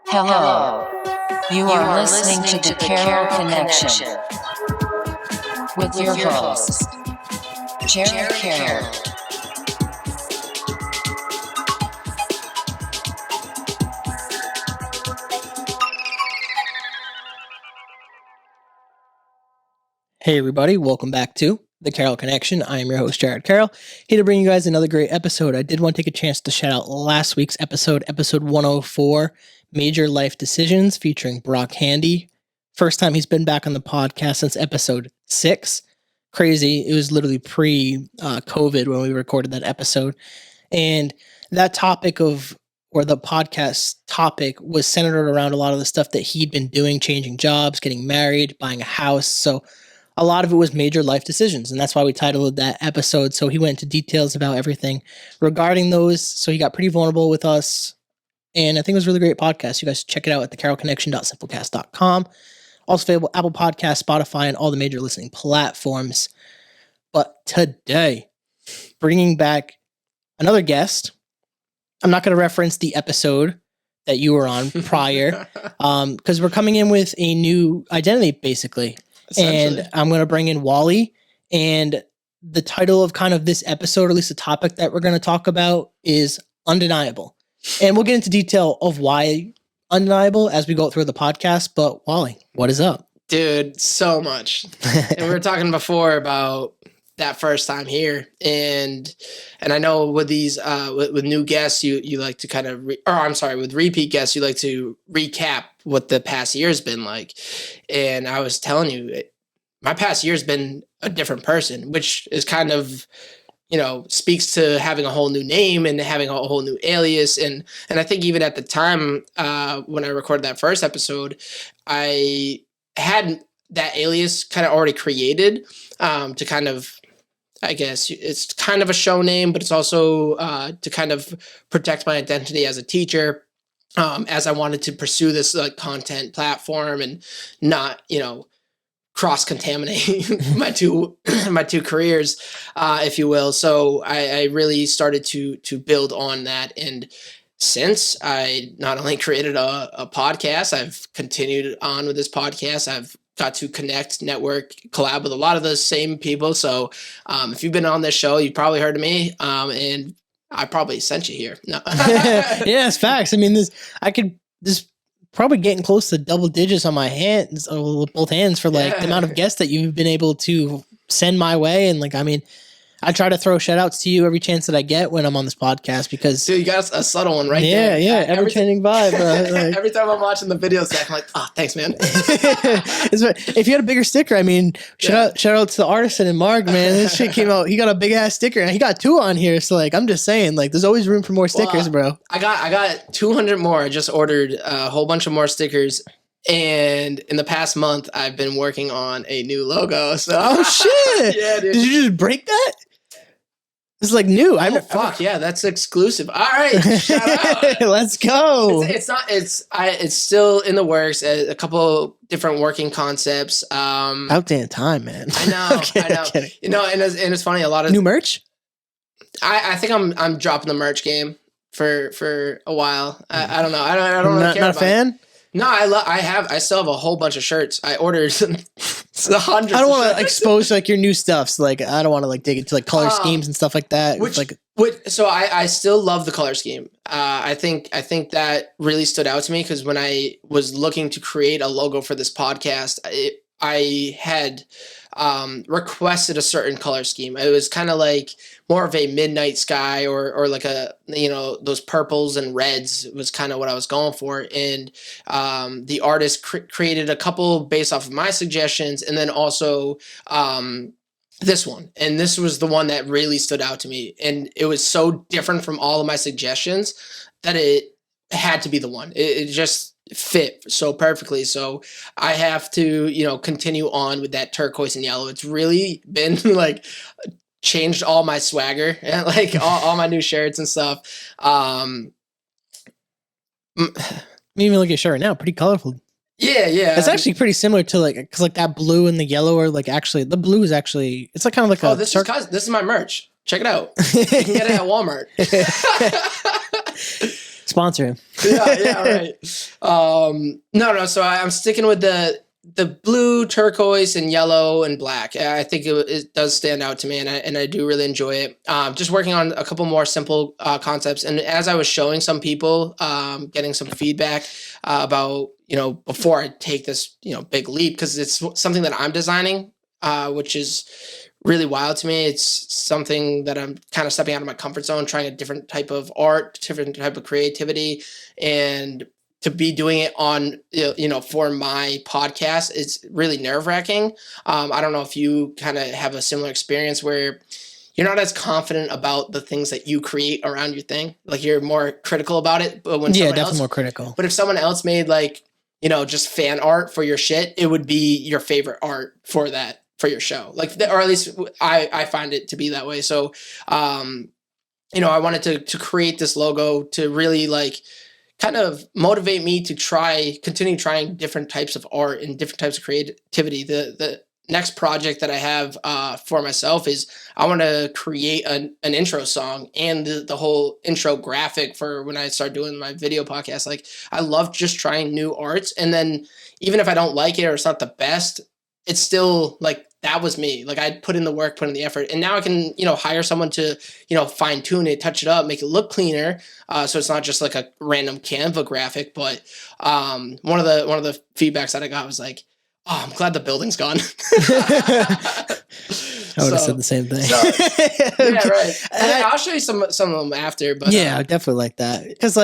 Hello. You are listening to the Carroll Connection with your host, Jared Carroll. Hey everybody, welcome back to the Carroll Connection. I am your host, Jared Carroll, here to bring you guys another great episode. I did want to take a chance to shout out last week's episode 104, Major Life Decisions, featuring Brock Handy. First time he's been back on the podcast since episode 6. Crazy. It was literally pre-COVID when we recorded that episode. And that topic the podcast topic was centered around a lot of the stuff that he'd been doing, changing jobs, getting married, buying a house. So a lot of it was major life decisions, and that's why we titled that episode. So he went into details about everything regarding those. So he got pretty vulnerable with us, and I think it was a really great podcast. You guys check it out at thecarrollconnection.simplecast.com. Also available Apple Podcasts, Spotify, and all the major listening platforms. But today, bringing back another guest. I'm not going to reference the episode that you were on prior, because we're coming in with a new identity, basically. And I'm going to bring in wALiE, and the title of kind of this episode, or at least the topic that we're going to talk about, is undeniable. And we'll get into detail of why undeniable as we go through the podcast. But wALiE, what is up? Dude, so much. And we were talking before about that first time here, and I know with these with new guests, you like to kind of with repeat guests, you like to recap what the past year's been like. And I was telling you, my past year's been a different person, which is kind of, speaks to having a whole new name and having a whole new alias. And I think even at the time when I recorded that first episode, I had that alias kind of already created to kind of, I guess it's kind of a show name, but it's also to kind of protect my identity as a teacher, as I wanted to pursue this content platform and not, cross-contaminate my two careers, if you will. So I really started to build on that. And since I not only created a podcast, I've continued on with this podcast. I've got to connect, network, collab with a lot of those same people. So if you've been on this show, you've probably heard of me, and I probably sent you here. No. Yeah, it's facts. I mean, this probably getting close to double digits on my hands, both hands, for the amount of guests that you've been able to send my way. And I try to throw shout outs to you every chance that I get when I'm on this podcast, because dude, you got a subtle one right there. Yeah, ever-changing vibe. Every time I'm watching the videos, I'm like, oh, thanks, man. If you had a bigger sticker, shout out to the artisan and Mark, man. This shit came out. He got a big ass sticker, and he got 2 on here. So I'm just saying, there's always room for more stickers, bro. I got 200 more. I just ordered a whole bunch of more stickers. And in the past month, I've been working on a new logo. So oh shit! Yeah, dude. Did you just break that? It's new. Fuck yeah, that's exclusive. All right, shout out. Let's go. It's still in the works. A couple different working concepts. Outdated time, man. I know. I know. Okay. And it's funny. A lot of new merch. I think I'm dropping the merch game for a while. I don't know. I don't really care. Not a fan. It. No, I still have a whole bunch of shirts. I ordered hundreds. I don't want to expose your new stuff. So I don't want to dig into color schemes and stuff like that. So I still love the color scheme. I think that really stood out to me, because when I was looking to create a logo for this podcast, I had requested a certain color scheme. It was kind of more of a midnight sky, or those purples and reds was kind of what I was going for. And the artist created a couple based off of my suggestions, and then also this one. And this was the one that really stood out to me. And it was so different from all of my suggestions that it had to be the one. It just fit so perfectly. So I have to, continue on with that turquoise and yellow. It's really been changed all my swagger and all my new shirts and stuff. Even look at your shirt now, pretty colorful. Yeah. It's actually pretty similar to because that blue and the yellow are actually, the blue is actually, it's kind of this is my merch. Check it out. You can get it at Walmart. Sponsor him. Yeah, right. No. So I'm sticking with the blue, turquoise, and yellow and black. I think it does stand out to me, and I do really enjoy it. Just working on a couple more simple concepts, and as I was showing some people, getting some feedback about before I take this big leap, because it's something that I'm designing, which is really wild to me. It's something that I'm kind of stepping out of my comfort zone, trying a different type of art, different type of creativity, and to be doing it on, for my podcast, it's really nerve-wracking. I don't know if you kind of have a similar experience where you're not as confident about the things that you create around your thing. Like you're more critical about it. But when definitely more critical. But if someone else made just fan art for your shit, it would be your favorite art for your show. Or at least I find it to be that way. So, I wanted to create this logo to really kind of motivate me to continue trying different types of art and different types of creativity. The next project that I have for myself is I want to create an intro song and the whole intro graphic for when I start doing my video podcast. I love just trying new arts. And then even if I don't like it or it's not the best, it's still that was me. I put in the work, put in the effort, and now I can, hire someone to, fine tune it, touch it up, make it look cleaner. So it's not just a random Canva graphic. But one of the feedbacks that I got was oh, I'm glad the building's gone. I would have said the same thing. Yeah, right. And I'll show you some of them after. But yeah, I definitely like that because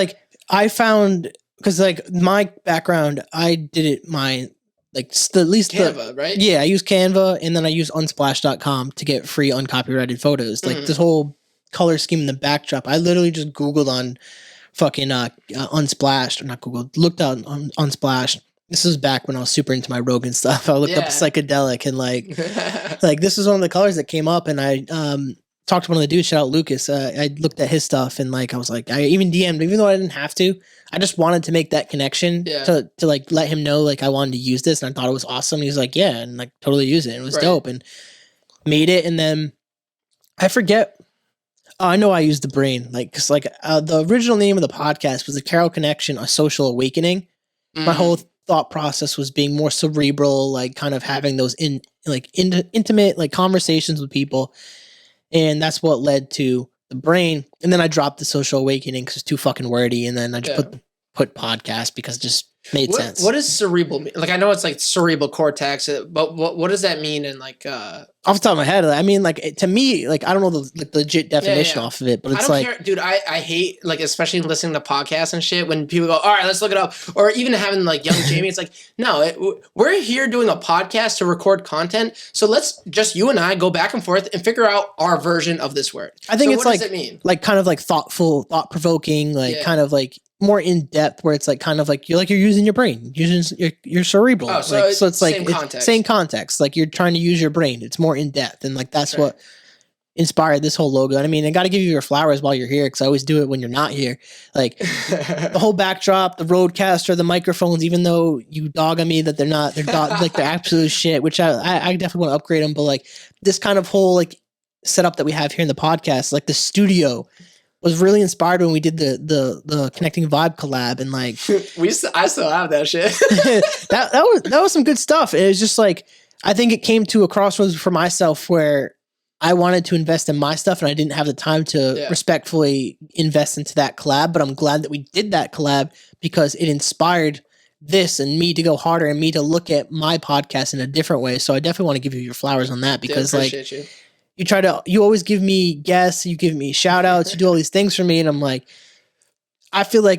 I found my background, I did it at least Canva, right? Yeah, I use Canva, and then I use unsplash.com to get free uncopyrighted photos. This whole color scheme in the backdrop, I literally just Googled on fucking Unsplash, or not Googled, looked out on Unsplash. This was back when I was super into my Rogan stuff. I looked up psychedelic, and this was one of the colors that came up, and I talked to one of the dudes, shout out Lucas. I looked at his stuff, and I was I even DM'd, even though I didn't have to. I just wanted to make that connection to let him know I wanted to use this, and I thought it was awesome. And he was yeah, and totally use it. It was dope, and made it. And then I forget. Oh, I know I used the brain because the original name of the podcast was the Carroll Connection, a social awakening. Mm-hmm. My whole thought process was being more cerebral, kind of having those intimate conversations with people, and that's what led to the brain. And then I dropped the social awakening because it's too fucking wordy, and then I just put podcast because it just made sense. What does cerebral mean? I know it's cerebral cortex, but what does that mean? And off the top of my head, I mean, to me, I don't know the legit definition off of it, but it's I don't care, dude. I hate especially listening to podcasts and shit when people go, all right, let's look it up, or even having young Jamie. It's no, we're here doing a podcast to record content, so let's just you and I go back and forth and figure out our version of this word. I think it's what does it mean? Kind of thoughtful, thought provoking, kind of more in depth, where it's kind of you're using your brain, using your cerebral. Oh, so it's same context. Same context. You're trying to use your brain. It's more in depth, and that's what inspired this whole logo. And I mean, I got to give you your flowers while you're here, because I always do it when you're not here. The whole backdrop, the roadcaster, the microphones. Even though you dog on me that they're not, they're absolute shit. Which I definitely want to upgrade them. But this kind of whole setup that we have here in the podcast, the studio, was really inspired when we did the Connecting Vibe collab, and I still have that shit. that was some good stuff. It was just I think it came to a crossroads for myself where I wanted to invest in my stuff, and I didn't have the time to respectfully invest into that collab. But I'm glad that we did that collab, because it inspired this and me to go harder, and me to look at my podcast in a different way. So I definitely want to give you your flowers on that, because appreciate you. You always give me guests, you give me shout outs, you do all these things for me. And I'm I feel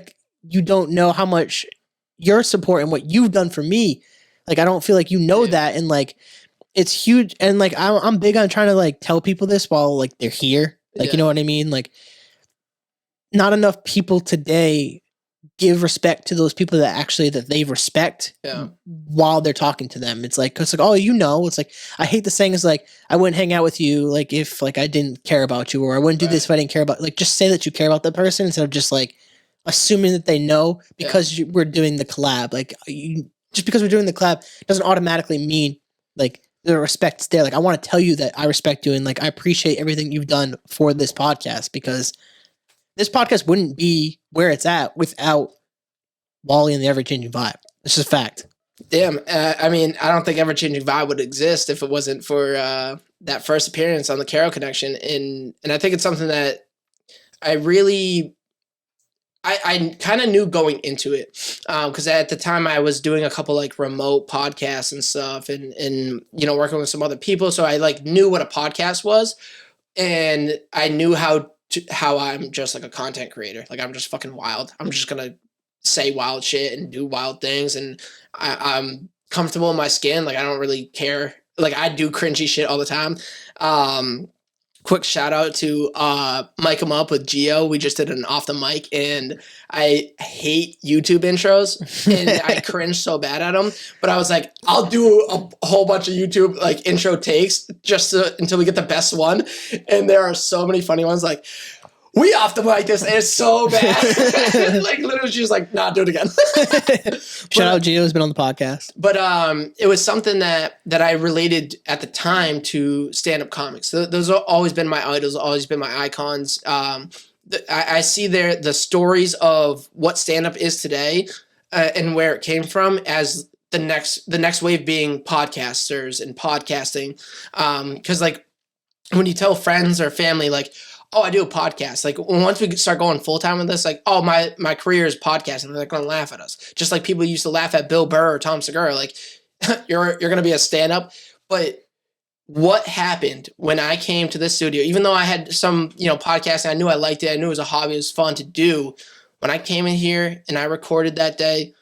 you don't know how much your support and what you've done for me. I don't feel you know that. And it's huge. And I'm big on trying to tell people this while they're here. You know what I mean? Not enough people today give respect to those people that they respect while they're talking to them. It's cause oh, it's I hate the saying is I wouldn't hang out with you if I didn't care about you, or I wouldn't do this if I didn't care about, just say that you care about the person instead of just assuming that they know because we're doing the collab. Just because we're doing the collab doesn't automatically mean the respect's there. I want to tell you that I respect you, and I appreciate everything you've done for this podcast, because this podcast wouldn't be where it's at without wALiE and the Ever-Changing Vibe. It's just fact. Damn. I mean, I don't think Ever Changing Vibe would exist if it wasn't for that first appearance on the Carroll Connection. And I think it's something that I kind of knew going into it, because at the time I was doing a couple like remote podcasts and stuff, and working with some other people. So I like knew what a podcast was, and I knew how I'm just like a content creator. Like I'm just fucking wild. I'm just gonna say wild shit and do wild things, and I'm comfortable in my skin. Like I don't really care. Like I do cringy shit all the time. Quick shout out to Mic 'em Up with Gio. We just did an off the mic, and I hate YouTube intros, and I cringe so bad at them. But I was like, I'll do a whole bunch of YouTube like intro takes until we get the best one. And there are so many funny ones. Like, we off the mic this, and it's so bad. Like literally, she's like, "Nah, do it again." Shout out Gio, has been on the podcast. But it was something that I related at the time to stand-up comics. So those have always been my idols, always been my icons. I see the stories of what stand-up is today and where it came from as the next wave being podcasters and podcasting. Because like when you tell friends or family, like, oh, I do a podcast. Like once we start going full time with this, like, oh, my career is podcasting. They're going to laugh at us. Just like people used to laugh at Bill Burr or Tom Segura. Like you're going to be a stand up. But what happened when I came to this studio, even though I had some, podcasting, I knew I liked it. I knew it was a hobby. It was fun to do. When I came in here and I recorded that day,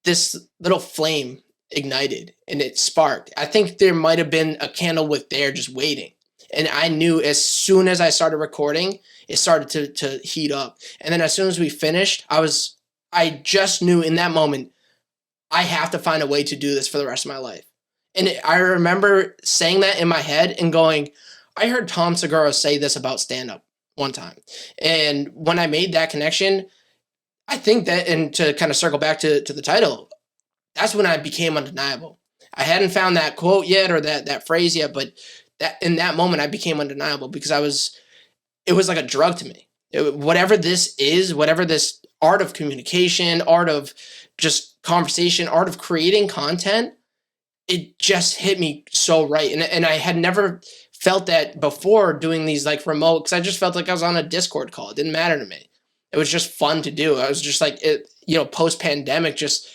this little flame ignited and it sparked. I think there might have been a candle wick there just waiting. And I knew as soon as I started recording, it started to heat up. And then as soon as we finished, I just knew in that moment, I have to find a way to do this for the rest of my life. And I remember saying that in my head and going, I heard Tom Segura say this about stand-up one time. And when I made that connection, I think that, and to kind of circle back to the title, that's when I became undeniable. I hadn't found that quote yet or that phrase yet, but that in that moment I became undeniable because it was like a drug to me. Whatever this is, whatever this art of communication, art of just conversation, art of creating content, it just hit me so right. And I had never felt that before doing these like remote, because I just felt like I was on a Discord call. It didn't matter to me. It was just fun to do. I was just like, post-pandemic, just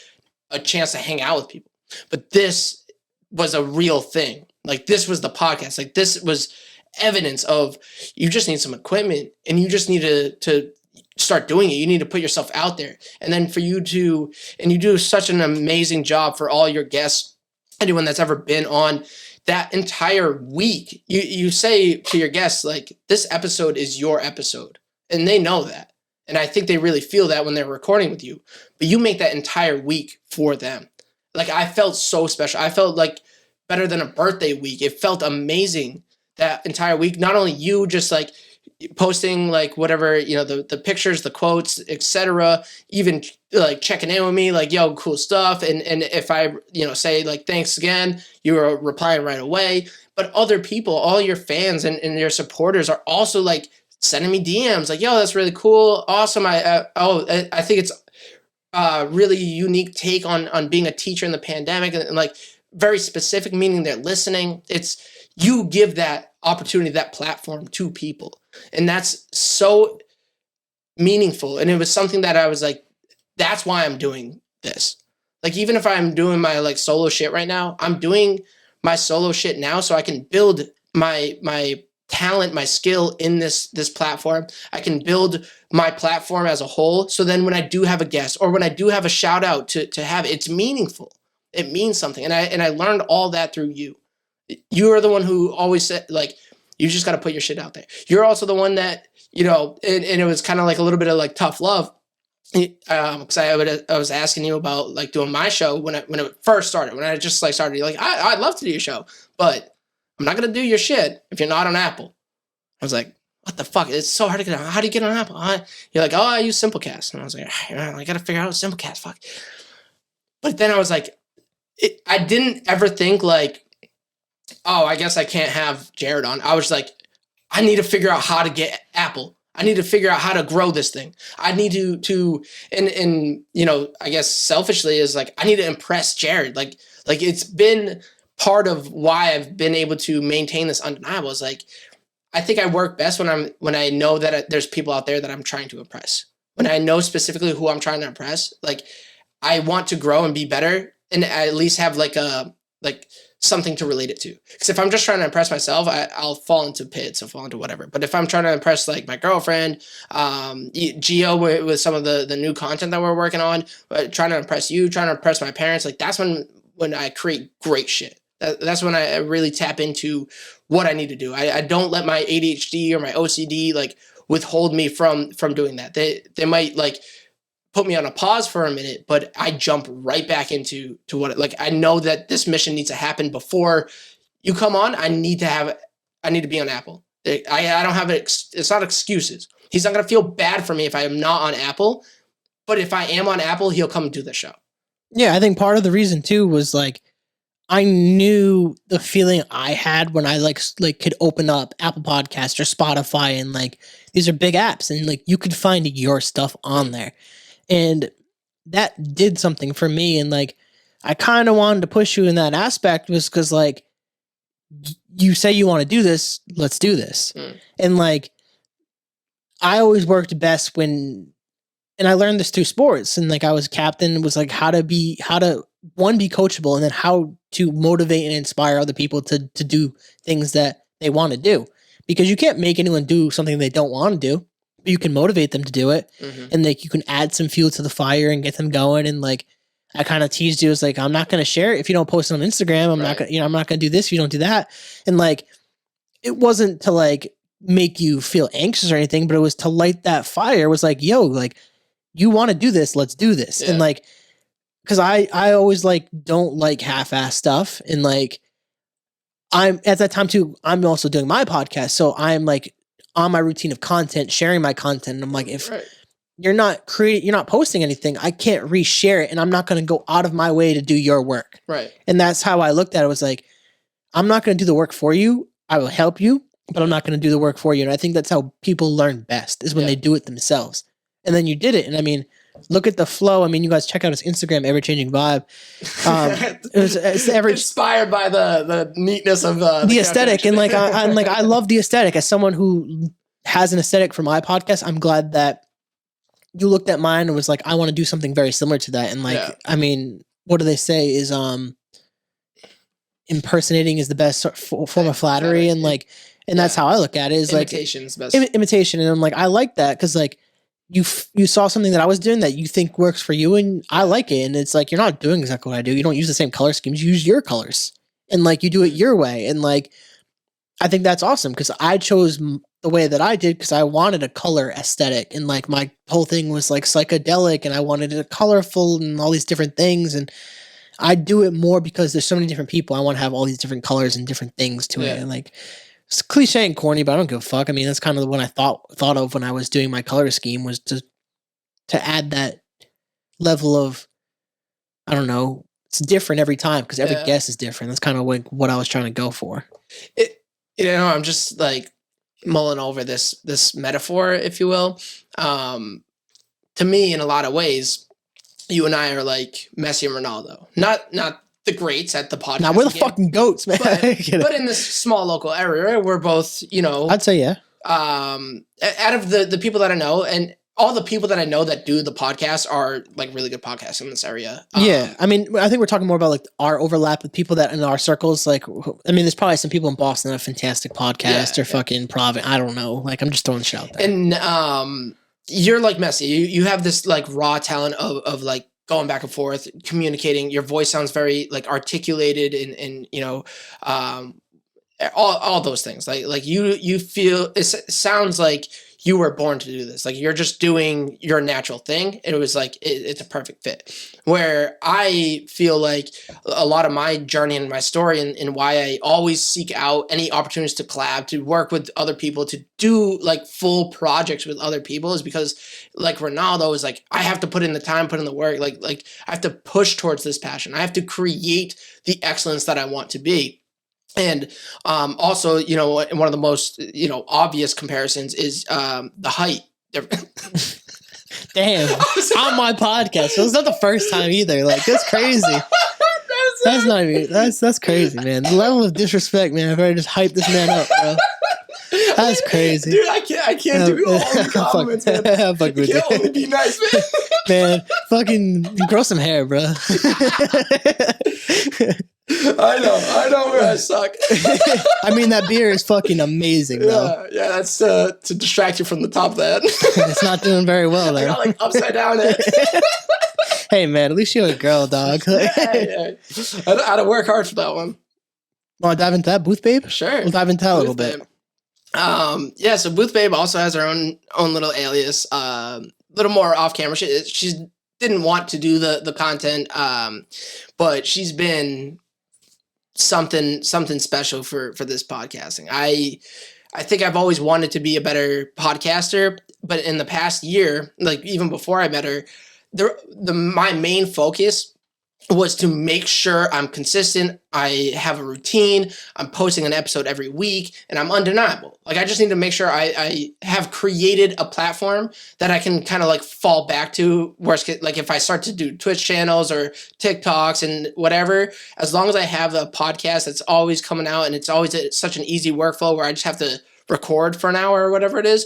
a chance to hang out with people. But this was a real thing. Like this was the podcast. Like this was evidence of you just need some equipment and you just need to start doing it. You need to put yourself out there. And then for you to, and you do such an amazing job for all your guests, anyone that's ever been on that entire week. You say to your guests, like, this episode is your episode. And they know that. And I think they really feel that when they're recording with you. But you make that entire week for them. Like, I felt so special. I felt like better than a birthday week. It felt amazing that entire week. Not only you just like posting like whatever, the pictures, the quotes, etc. Even like checking in with me, like, yo, cool stuff. And if I, say like, thanks again, you were replying right away. But other people, all your fans and your supporters are also like sending me DMs like, yo, that's really cool. Awesome. I think it's a really unique take on being a teacher in the pandemic and like very specific, meaning they're listening. It's, you give that opportunity, that platform to people. And that's so meaningful. And it was something that I was like, that's why I'm doing this. Like, even if I'm doing my like solo shit right now, I'm doing my solo shit now so I can build my talent, my skill in this platform. I can build my platform as a whole. So then when I do have a guest or when I do have a shout out to have, it's meaningful. It means something. And I learned all that through you. You are the one who always said, like, you just got to put your shit out there. You're also the one that, and it was kind of like a little bit of like tough love. Because I was asking you about like doing my show when it first started, when I just like started, like, I'd love to do your show, but I'm not going to do your shit if you're not on Apple. I was like, what the fuck? It's so hard to get on. How do you get on Apple? You're like, oh, I use Simplecast. And I was like, I got to figure out Simplecast. Fuck. But then I was like, I didn't ever think like, oh, I guess I can't have Jared on. I was like, I need to figure out how to get Apple. I need to figure out how to grow this thing. I need to and you know, I guess selfishly is like, I need to impress Jared. Like it's been part of why I've been able to maintain this undeniable is like, I think I work best when I know that there's people out there that I'm trying to impress. When I know specifically who I'm trying to impress, like I want to grow and be better and at least have like something to relate it to. Because if I'm just trying to impress myself, I'll fall into pits, I'll fall into whatever. But if I'm trying to impress like my girlfriend, Gio with some of the new content that we're working on, trying to impress you, trying to impress my parents, like that's when I create great shit. That's when I really tap into what I need to do. I don't let my ADHD or my OCD like withhold me from doing that. They might like put me on a pause for a minute, but I jump right back into what like I know that this mission needs to happen before you come on. I need to be on Apple. I don't have it's not excuses. He's not gonna feel bad for me if I am not on Apple, but if I am on Apple, he'll come and do the show. Yeah, I think part of the reason too was like I knew the feeling I had when I like could open up Apple Podcasts or Spotify and like these are big apps and like you could find your stuff on there. And that did something for me and like I kind of wanted to push you in that aspect was cuz like you say you want to do this, let's do this. And like I always worked best when and I learned this through sports and like I was captain was like how to be coachable and then how to motivate and inspire other people to do things that they want to do because you can't make anyone do something they don't want to do, but you can motivate them to do it and like you can add some fuel to the fire and get them going. And like, I kind of teased you as like, I'm not going to share it if you don't post it on Instagram. I'm not going to, I'm not going to do this if you don't do that. And like, it wasn't to like make you feel anxious or anything, but it was to light that fire. It was like, yo, like you want to do this, let's do this. And like, cause I always like, don't like half-ass stuff. And like, I'm at that time too, I'm also doing my podcast. So I'm like on my routine of content, sharing my content. And I'm like, if you're not posting anything, I can't reshare it. And I'm not going to go out of my way to do your work. Right. And that's how I looked at it. It was like, I'm not going to do the work for you. I will help you, but I'm not going to do the work for you. And I think that's how people learn best is when they do it themselves. And then you did it. And I mean, look at the flow. I mean, you guys check out his Instagram, Ever Changing Vibe. It's inspired by the neatness of the aesthetic. And like, I'm like, I love the aesthetic. As someone who has an aesthetic for my podcast, I'm glad that you looked at mine and was like, I want to do something very similar to that. And like, I mean, what do they say is, impersonating is the best form of flattery. And like, and that's how I look at it is imitation's like best. Imitation. And I'm like, I like that. Cause like you saw something that I was doing that you think works for you and I like it. And it's like, you're not doing exactly what I do. You don't use the same color schemes, you use your colors and like, you do it your way. And like, I think that's awesome. Cause I chose the way that I did. Cause I wanted a color aesthetic and like my whole thing was like psychedelic and I wanted it colorful and all these different things. And I do it more because there's so many different people. I want to have all these different colors and different things to it. And like, it's cliche and corny, but I don't give a fuck. I mean, that's kind of what I thought of when I was doing my color scheme was to add that level of, I don't know, it's different every time because every guest is different. That's kind of like what I was trying to go for. I'm just like mulling over this metaphor, if you will. To me, in a lot of ways, you and I are like Messi and Ronaldo. Not the greats at the podcast. Now we're the fucking goats, man. But in this small local area, we're both, I'd say out of the people that I know and all the people that I know that do the podcast are like really good podcasts in this area. I mean, I think we're talking more about like our overlap with people that in our circles, like, I mean, there's probably some people in Boston that have fantastic podcasts or fucking Providence. I don't know. Like, I'm just throwing shit out there. And, you're like Messi. You have this like raw talent of like going back and forth, communicating. Your voice sounds very like articulated and all those things. Like you feel it sounds like you were born to do this. Like you're just doing your natural thing. And it was like it's a perfect fit. Where I feel like a lot of my journey and my story and why I always seek out any opportunities to collab, to work with other people, to do like full projects with other people is because like Ronaldo is like, I have to put in the time, put in the work. Like I have to push towards this passion. I have to create the excellence that I want to be. And also, you know, one of the most, you know, obvious comparisons is the height. Damn, on my podcast. So it's not the first time either. Like, that's crazy. That's not even, that's crazy, man. The level of disrespect, man. I've already just hyped this man up, bro. That's crazy. Dude, I can't do all the compliments, man. Fuck with You can't only be nice, man. Man, fucking grow some hair, bro. I know where I suck. I mean, that beer is fucking amazing, though. Yeah, that's to distract you from the top of that. It's not doing very well, I though. got like upside down it. Hey, man, at least you're a girl, dog. Yeah. I had to work hard for that one. Want to dive into that, Booth Babe? Sure. We'll dive into that a little Booth bit. Babe. Yeah, so Booth Babe also has her own little alias. Little more off camera. She didn't want to do the content, but she's been something special for this podcasting. I think I've always wanted to be a better podcaster, but in the past year, like even before I met her, my main focus was to make sure I'm consistent. I have a routine. I'm posting an episode every week, and I'm undeniable. Like, I just need to make sure I have created a platform that I can kind of like fall back to. Worst case, like if I start to do Twitch channels or TikToks and whatever, as long as I have a podcast that's always coming out and it's always such an easy workflow where I just have to record for an hour or whatever it is,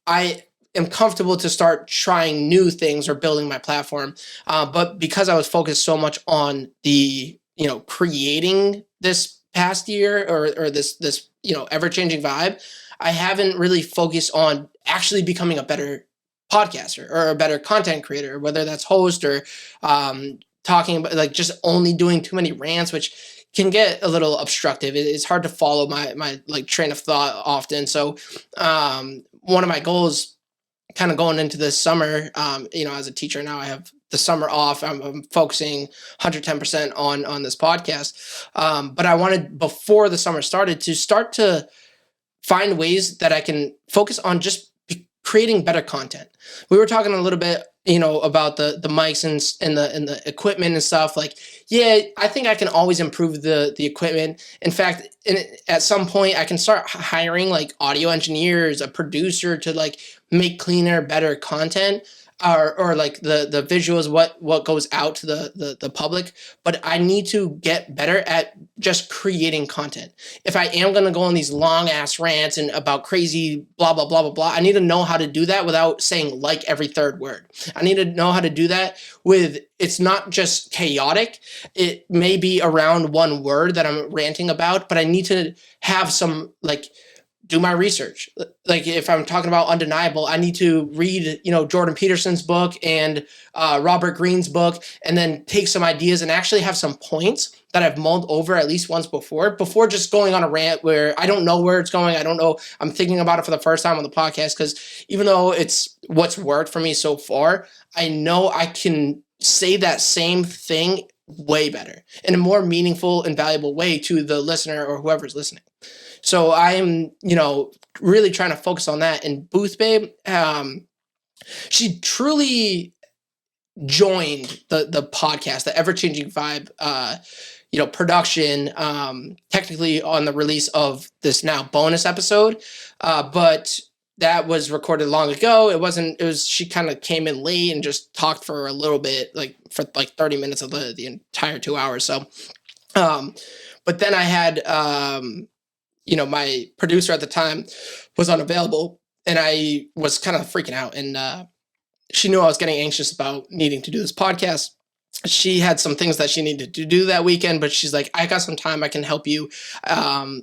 I am comfortable to start trying new things or building my platform. But because I was focused so much on the, you know, creating this past year or this, you know, ever-changing vibe, I haven't really focused on actually becoming a better podcaster or a better content creator, whether that's host or talking about like just only doing too many rants, which can get a little obstructive. It's hard to follow my like train of thought often. So one of my goals kind of going into this summer, you know, as a teacher now, I have the summer off. I'm focusing 110% on this podcast. But I wanted, before the summer started, to start to find ways that I can focus on just creating better content. We were talking a little bit, you know, about the mics and the equipment and stuff. Like, yeah, I think I can always improve the equipment. In fact, at some point I can start hiring like audio engineers, a producer to like make cleaner, better content, or like the visuals, what goes out to the public. But I need to get better at just creating content. If I am going to go on these long ass rants and about crazy blah blah blah blah blah, I need to know how to do that without saying like every third word. I need to know how to do that with, it's not just chaotic. It may be around one word that I'm ranting about, but I need to have some like do my research. Like if I'm talking about undeniable, I need to read, you know, Jordan Peterson's book and Robert Greene's book, and then take some ideas and actually have some points that I've mulled over at least once before just going on a rant where I don't know where it's going. I don't know. I'm thinking about it for the first time on the podcast, because even though it's what's worked for me so far, I know I can say that same thing way better in a more meaningful and valuable way to the listener or whoever's listening. So I'm, you know, really trying to focus on that. And Booth Babe, she truly joined the podcast, the ever-changing vibe, you know, production, technically on the release of this now bonus episode. But that was recorded long ago. She kind of came in late and just talked for a little bit, like for like 30 minutes of the entire 2 hours. So, but then I had, you know, my producer at the time was unavailable, and I was kind of freaking out, and she knew I was getting anxious about needing to do this podcast. She had some things that she needed to do that weekend, but she's like, I got some time, I can help you,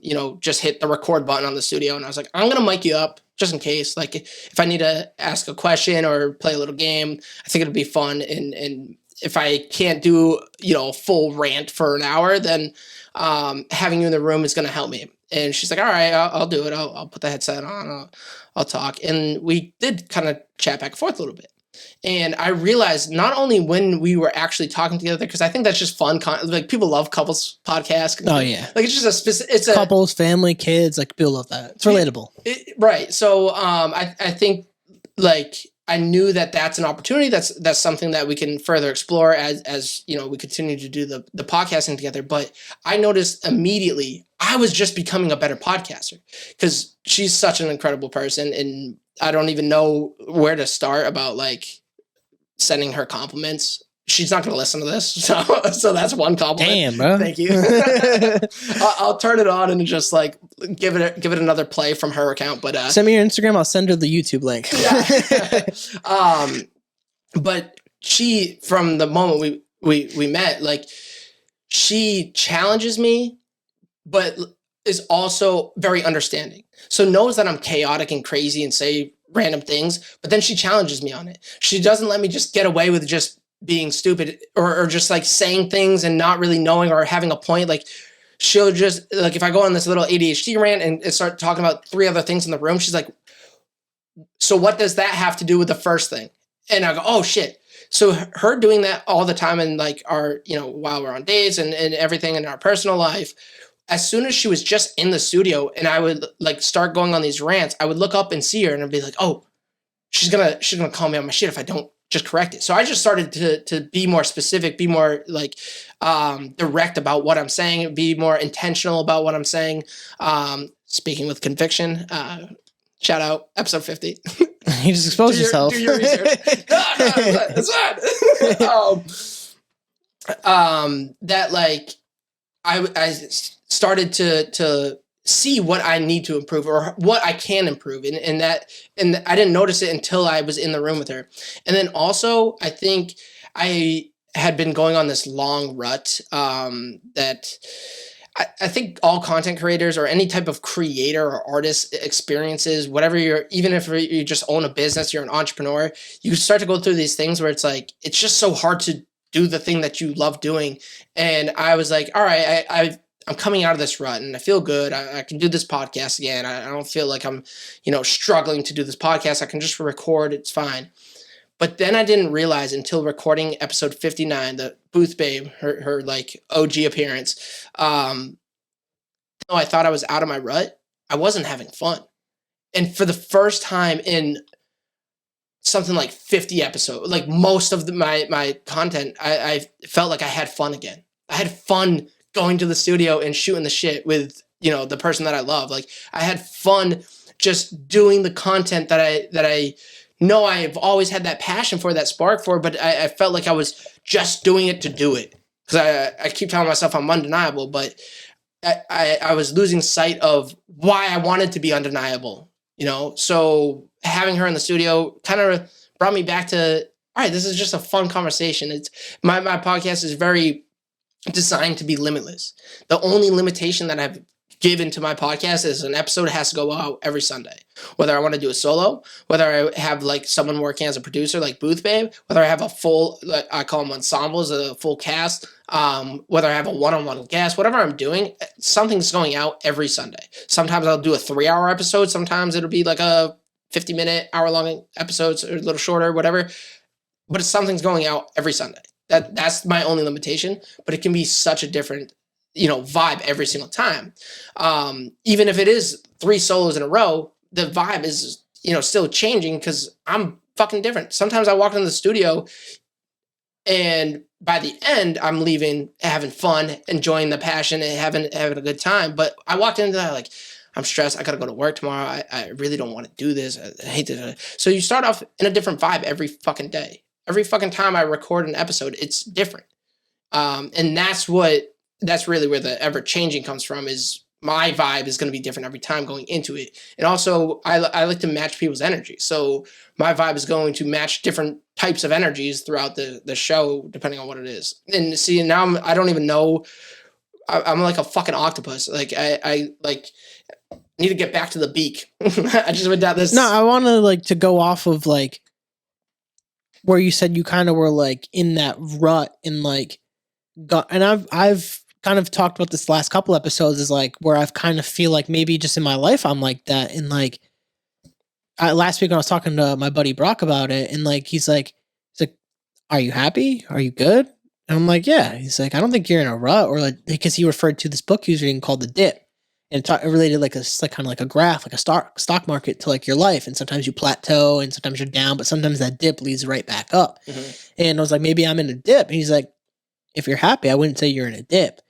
you know, just hit the record button on the studio. And I was like, I'm going to mic you up just in case, like if I need to ask a question or play a little game, I think it'll be fun. And if I can't do, you know, a full rant for an hour, then having you in the room is going to help me. And she's like, all right, I'll do it. I'll put the headset on. I'll talk. And we did kind of chat back and forth a little bit. And I realized not only when we were actually talking together, because I think that's just fun. Like people love couples podcasts. Oh yeah. Like it's just a specific, it's a couples, family, kids, like people love that. It's relatable. Right. So, I think like I knew that that's an opportunity. That's something that we can further explore as you know, we continue to do the podcasting together. But I noticed immediately I was just becoming a better podcaster because she's such an incredible person, and I don't even know where to start about like sending her compliments. She's not going to listen to this, so that's one compliment. Damn, bro. Thank you. I'll turn it on and just like give it another play from her account. But send me your Instagram. I'll send her the YouTube link. Yeah. But she, from the moment we met, like she challenges me, but is also very understanding. So knows that I'm chaotic and crazy and say random things, but then she challenges me on it. She doesn't let me just get away with just being stupid or just like saying things and not really knowing or having a point. Like she'll just like, if I go on this little ADHD rant and start talking about 3 other things in the room, she's like, so what does that have to do with the first thing? And I go, oh shit. So her doing that all the time and like our, you know, while we're on dates and everything in our personal life, as soon as she was just in the studio and I would like start going on these rants, I would look up and see her and I'd be like, oh, she's gonna call me on my shit if I don't just correct it. So I just started to be more specific, be more like direct about what I'm saying, be more intentional about what I'm saying. Speaking with conviction, shout out episode 50. You just exposed yourself. Do your research. No, it's fine. That like I started to see what I need to improve or what I can improve. And I didn't notice it until I was in the room with her. And then also I think I had been going on this long rut that I think all content creators or any type of creator or artist experiences, whatever even if you just own a business, you're an entrepreneur, you start to go through these things where it's like, it's just so hard to do the thing that you love doing. And I was like, all right, I'm coming out of this rut and I feel good. I can do this podcast again. I don't feel like I'm, you know, struggling to do this podcast. I can just record. It's fine. But then I didn't realize until recording episode 59, the Booth Babe, her like OG appearance. I thought I was out of my rut. I wasn't having fun. And for the first time in something like 50 episodes, like most of my content, I felt like I had fun again. I had fun going to the studio and shooting the shit with, you know, the person that I love. Like I had fun just doing the content that I know I've always had that passion for, that spark for, but I felt like I was just doing it to do it. Because I keep telling myself I'm undeniable, but I was losing sight of why I wanted to be undeniable, you know? So having her in the studio kind of brought me back to, all right, this is just a fun conversation. It's my podcast is very designed to be limitless. The only limitation that I've given to my podcast is an episode has to go out every Sunday. Whether I want to do a solo, whether I have like someone working as a producer like Booth Babe, whether I have a full, like, I call them ensembles, a full cast, whether I have a one-on-one guest, whatever I'm doing, something's going out every Sunday. Sometimes I'll do a 3-hour episode. Sometimes it'll be like a 50-minute, hour-long episodes or a little shorter, whatever. But something's going out every Sunday. That's my only limitation, but it can be such a different, you know, vibe every single time. Even if it is 3 solos in a row, the vibe is, you know, still changing because I'm fucking different. Sometimes I walk into the studio and by the end I'm leaving having fun, enjoying the passion and having a good time. But I walked into that like, I'm stressed. I got to go to work tomorrow. I really don't want to do this. I hate this. So you start off in a different vibe every fucking day. Every fucking time I record an episode, it's different. And that's really where the ever changing comes from, is my vibe is going to be different every time going into it. And also I like to match people's energy. So my vibe is going to match different types of energies throughout the show, depending on what it is. And see, now I don't even know. I'm like a fucking octopus. Like I like need to get back to the beak. I just went down this. No, I want to like to go off of like where you said you kind of were like in that rut and like got, and I've kind of talked about this last couple episodes is like where I've kind of feel like maybe just in my life I'm like that. And like last week when I was talking to my buddy Brock about it, and like he's like, are you happy? Are you good? And I'm like, yeah. He's like, I don't think you're in a rut, or like, because he referred to this book he was reading called The Dip. and it related like kind of like a graph, like a stock market to like your life. And sometimes you plateau and sometimes you're down, but sometimes that dip leads right back up. And I was like, maybe I'm in a dip. And he's like, if you're happy, I wouldn't say you're in a dip.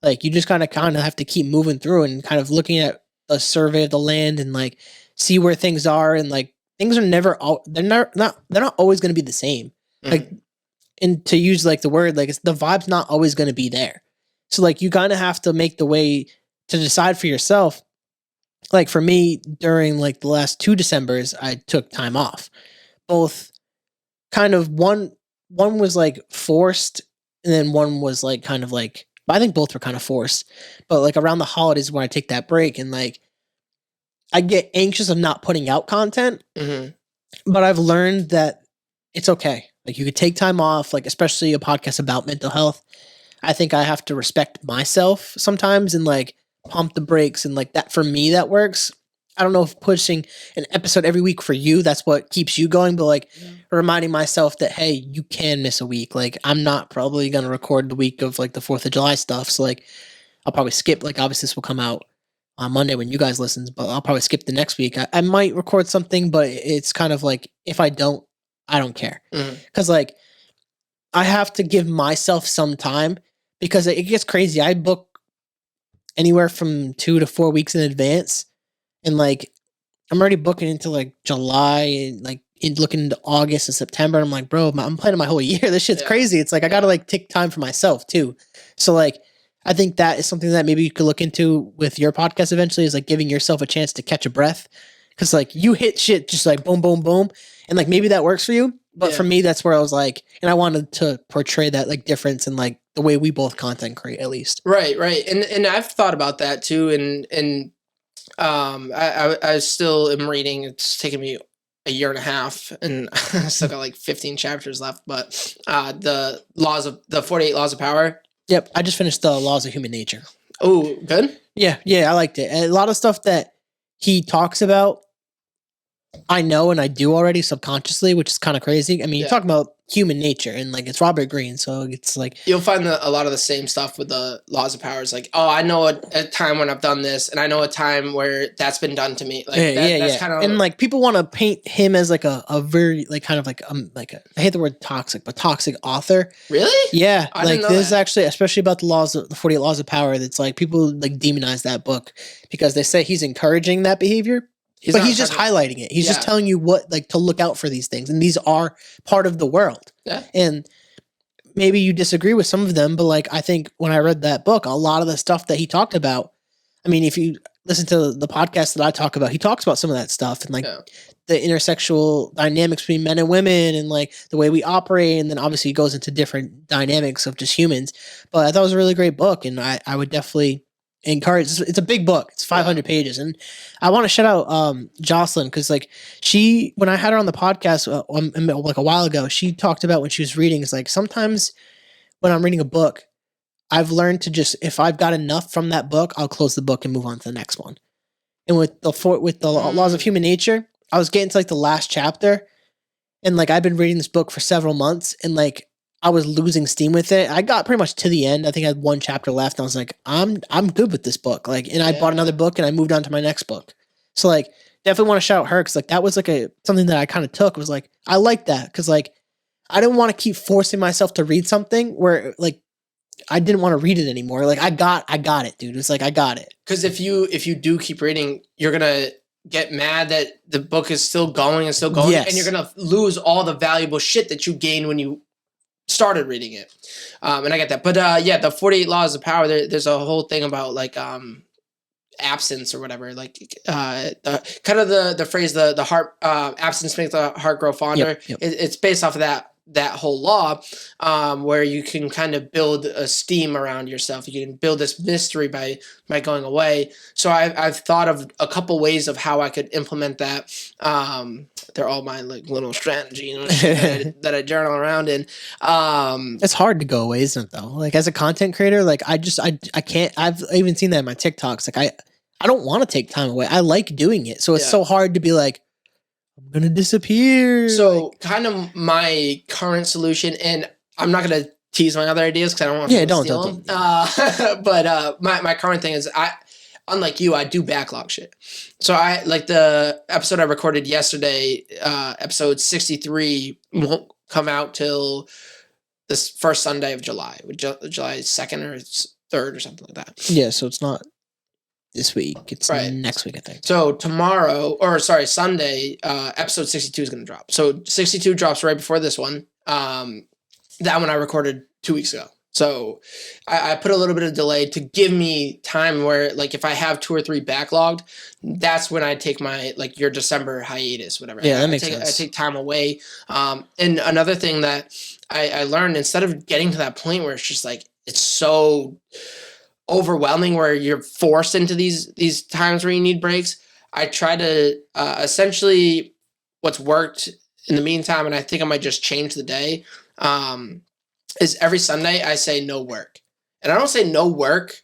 Like you just kind of have to keep moving through and kind of looking at a survey of the land and like see where things are. And like things are they're not always going to be the same. Like, and to use like the word, like the vibe's not always going to be there. So like you kind of have to make the way to decide for yourself. Like for me, during like the last 2 Decembers, I took time off. Both kind of one was like forced, and then one was like kind of like, I think both were kind of forced. But like around the holidays when I take that break, and like I get anxious of not putting out content. But I've learned that it's okay. Like you could take time off, like especially a podcast about mental health. I think I have to respect myself sometimes and like pump the brakes, and like that for me that works. I don't know if pushing an episode every week for you, that's what keeps you going, but like reminding myself that, hey, you can miss a week. Like I'm not probably going to record the week of like the 4th of July stuff. So like I'll probably skip, like obviously this will come out on Monday when you guys listen, but I'll probably skip the next week. I might record something, but it's kind of like, if I don't care. Cause like I have to give myself some time because it gets crazy. I book anywhere from 2 to 4 weeks in advance. And like, I'm already booking into like July and like looking into August and September. I'm like, bro, I'm planning my whole year. This shit's crazy. It's like, I got to like take time for myself too. So like, I think that is something that maybe you could look into with your podcast eventually, is like giving yourself a chance to catch a breath. Cause like you hit shit just like boom, boom, boom. And like, maybe that works for you. But for me, that's where I was like, and I wanted to portray that like difference in like the way we both content create, at least. Right. And I've thought about that too. And I still am reading. It's taken me a year and a half, and I still got like 15 chapters left. But the 48 Laws of Power. Yep, I just finished the Laws of Human Nature. Oh, good. Yeah, I liked it. And a lot of stuff that he talks about, I know and I do already subconsciously, which is kind of crazy. I mean, you're talking about human nature, and like it's Robert Greene, so it's like you'll find a lot of the same stuff with the Laws of Power. It's like, oh, I know a time when I've done this, and I know a time where that's been done to me. Like that's kind of, and like people want to paint him as like a very like kind of like I hate the word toxic, but toxic author. Really? Yeah, like this is actually, especially about the 48 Laws of Power. That's like people like demonize that book because they say he's encouraging that behavior. But he's just highlighting it. He's just telling you what, like, to look out for these things. And these are part of the world. Yeah. And maybe you disagree with some of them, but like, I think when I read that book, a lot of the stuff that he talked about, I mean, if you listen to the podcast that I talk about, he talks about some of that stuff and like the intersexual dynamics between men and women and like the way we operate. And then obviously he goes into different dynamics of just humans. But I thought it was a really great book. And I would definitely encourage. It's a big book. It's 500 pages, and I want to shout out Jocelyn, because like when I had her on the podcast like a while ago, she talked about when she was reading. It's like sometimes when I'm reading a book, I've learned to just, if I've got enough from that book, I'll close the book and move on to the next one. And with the Laws of Human Nature, I was getting to like the last chapter, and like I've been reading this book for several months, and like I was losing steam with it. I got pretty much to the end. I think I had one chapter left, and I was like, I'm good with this book. Like, and I bought another book, and I moved on to my next book. So like, definitely want to shout out her, because like that was like something that I kind of took. Was like, I like that, because like I didn't want to keep forcing myself to read something where like I didn't want to read it anymore. Like I got it, dude. It's like I got it. Because if you do keep reading, you're gonna get mad that the book is still going and still going, and you're gonna lose all the valuable shit that you gained when you started reading it. And I get that. But the 48 Laws of Power, there's a whole thing about like absence or whatever, like the phrase the heart absence makes the heart grow fonder. Yep. It's based off of that whole law, where you can kind of build a steam around yourself. You can build this mystery by going away. So I've thought of a couple ways of how I could implement that. They're all my like little strategy that I journal around in. It's hard to go away, isn't it though? Like as a content creator, like I can't. I've even seen that in my TikToks. Like I don't want to take time away. I like doing it. So it's so hard to be like, I'm going to disappear. So kind of my current solution, and I'm not going to tease my other ideas because I don't want to steal them. But my current thing is unlike you, I do backlog shit. So I like the episode I recorded yesterday, episode 63 won't come out till this first Sunday of July, July 2nd or 3rd or something like that. Yeah, so it's not this week. It's Right. next week, I think. So Sunday, episode 62 is going to drop. So 62 drops right before this one. That one I recorded 2 weeks ago. So I put a little bit of delay to give me time where, like, if I have 2 or 3 backlogged, that's when I take my, like, your December hiatus, whatever. Yeah, that makes sense. I take time away. And another thing that I learned, instead of getting to that point where it's just like, it's so overwhelming where you're forced into these times where you need breaks, I try to essentially what's worked in the meantime, and I think I might just change the day, is every Sunday I say no work. And I don't say no work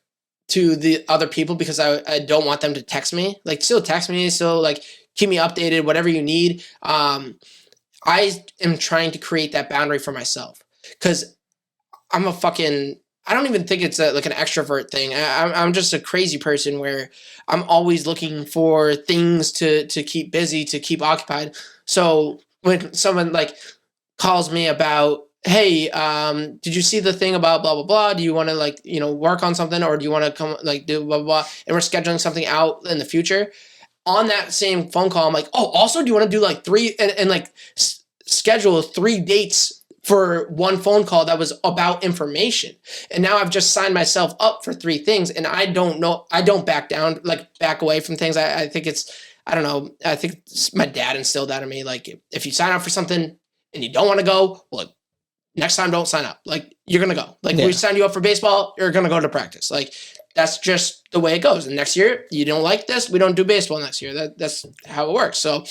to the other people because I don't want them to text me. Like, still text me, still, like, keep me updated, whatever you need. I am trying to create that boundary for myself because I'm I don't even think it's like an extrovert thing. I'm just a crazy person where I'm always looking for things to keep busy, to keep occupied. So when someone, like, calls me about, hey, did you see the thing about blah, blah, blah? Do you want to, like, work on something, or do you want to come, like, do blah, blah, blah? And we're scheduling something out in the future. On that same phone call, I'm like, oh, also, do you want to do, like, 3 and like schedule 3 dates for one phone call that was about information? And now I've just signed myself up for 3 things, and I don't back down, like, back away from things. I think I don't know. I think my dad instilled that in me. Like, if you sign up for something and you don't want to go, well, next time don't sign up. Like, you're going to go. Like, we signed you up for baseball, you're going to go to practice. Like, that's just the way it goes. And next year, you don't like this, we don't do baseball next year. That's how it works. So,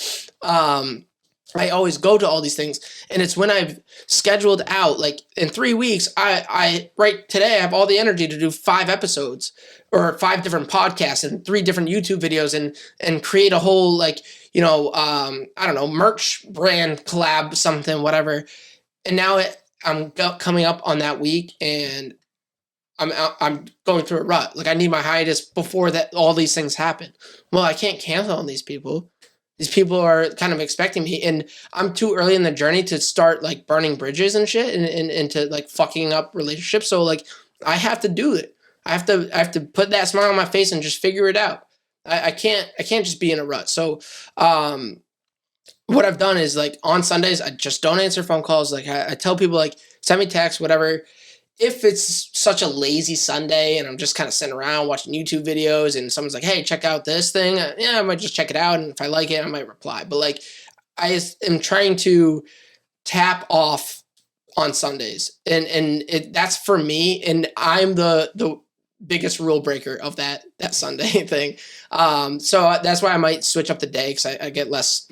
I always go to all these things, and it's when I've scheduled out, like, in 3 weeks, I right today, I have all the energy to do 5 episodes or 5 different podcasts and 3 different YouTube videos and create a whole, like, I don't know, merch brand collab, something, whatever. And now I'm coming up on that week, and I'm going through a rut. Like, I need my hiatus before that all these things happen. Well, I can't cancel on these people. These people are kind of expecting me, and I'm too early in the journey to start, like, burning bridges and shit and to, like, fucking up relationships. So, like, I have to do it. I have to put that smile on my face and just figure it out. I can't just be in a rut. So, what I've done is, like, on Sundays, I just don't answer phone calls. Like, I tell people, like, send me text, whatever. If it's such a lazy Sunday and I'm just kind of sitting around watching YouTube videos and someone's like, hey, check out this thing, I might just check it out. And if I like it, I might reply. But, like, I am trying to tap off on Sundays. And that's for me. And I'm the biggest rule breaker of that Sunday thing. So that's why I might switch up the day, because I get less,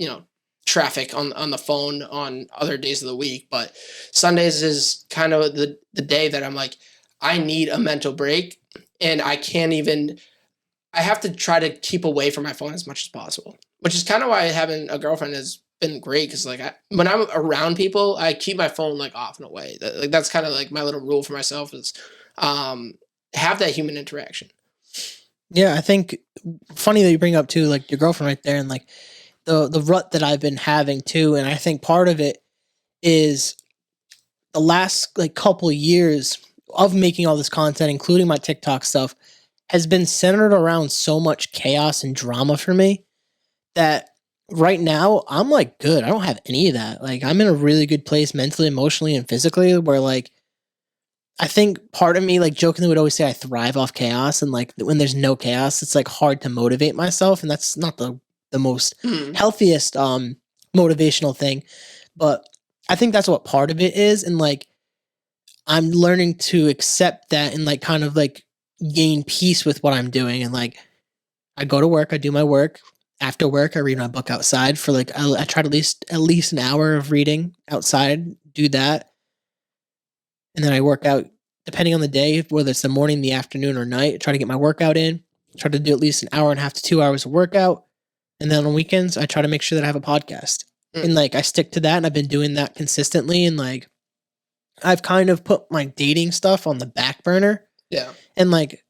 traffic on the phone on other days of the week. But Sundays is kind of the day that I'm like, I need a mental break, and I have to try to keep away from my phone as much as possible, which is kind of why having a girlfriend has been great. Cause, like, when I'm around people, I keep my phone, like, off and away. Like, that's kind of like my little rule for myself is, have that human interaction. Yeah. I think funny that you bring up too, like, your girlfriend right there, and, like, the rut that I've been having too. And I think part of it is the last, like, couple of years of making all this content, including my TikTok stuff, has been centered around so much chaos and drama for me that right now I'm, like, good. I don't have any of that. Like, I'm in a really good place mentally, emotionally, and physically, where, like, I think part of me, like, jokingly would always say I thrive off chaos. And, like, when there's no chaos, it's, like, hard to motivate myself. And that's not the most healthiest motivational thing, but I think that's what part of it is. And, like, I'm learning to accept that and, like, kind of, like, gain peace with what I'm doing. And, like, I go to work, I do my work. After work, I read my book outside for, like, I try to at least an hour of reading outside, do that. And then I work out depending on the day, whether it's the morning, the afternoon, or night. Try to get my workout in, try to do at least an hour and a half to 2 hours of workout. And then on weekends, I try to make sure that I have a podcast. And, like, I stick to that, and I've been doing that consistently. And, like, I've kind of put my dating stuff on the back burner. Yeah. And, like,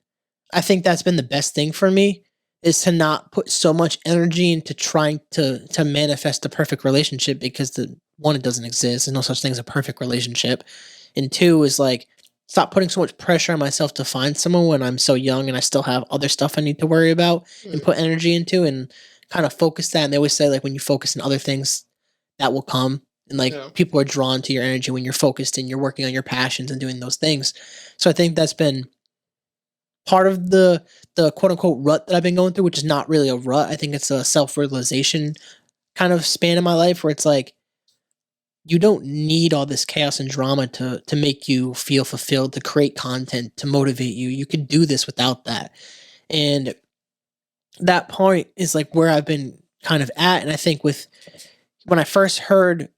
I think that's been the best thing for me, is to not put so much energy into trying to manifest the perfect relationship, because the one, it doesn't exist. There's no such thing as a perfect relationship. And two is like, stop putting so much pressure on myself to find someone when I'm so young and I still have other stuff I need to worry about and put energy into, and kind of focus that. And they always say, like, when you focus on other things, that will come. And like, people are drawn to your energy when you're focused and you're working on your passions and doing those things. So I think that's been part of the quote unquote rut that I've been going through, which is not really a rut. I think it's a self-realization kind of span in my life, where it's like, you don't need all this chaos and drama to make you feel fulfilled, to create content, to motivate you. You could do this without that. And that point is like where I've been kind of at. And I think with when I first heard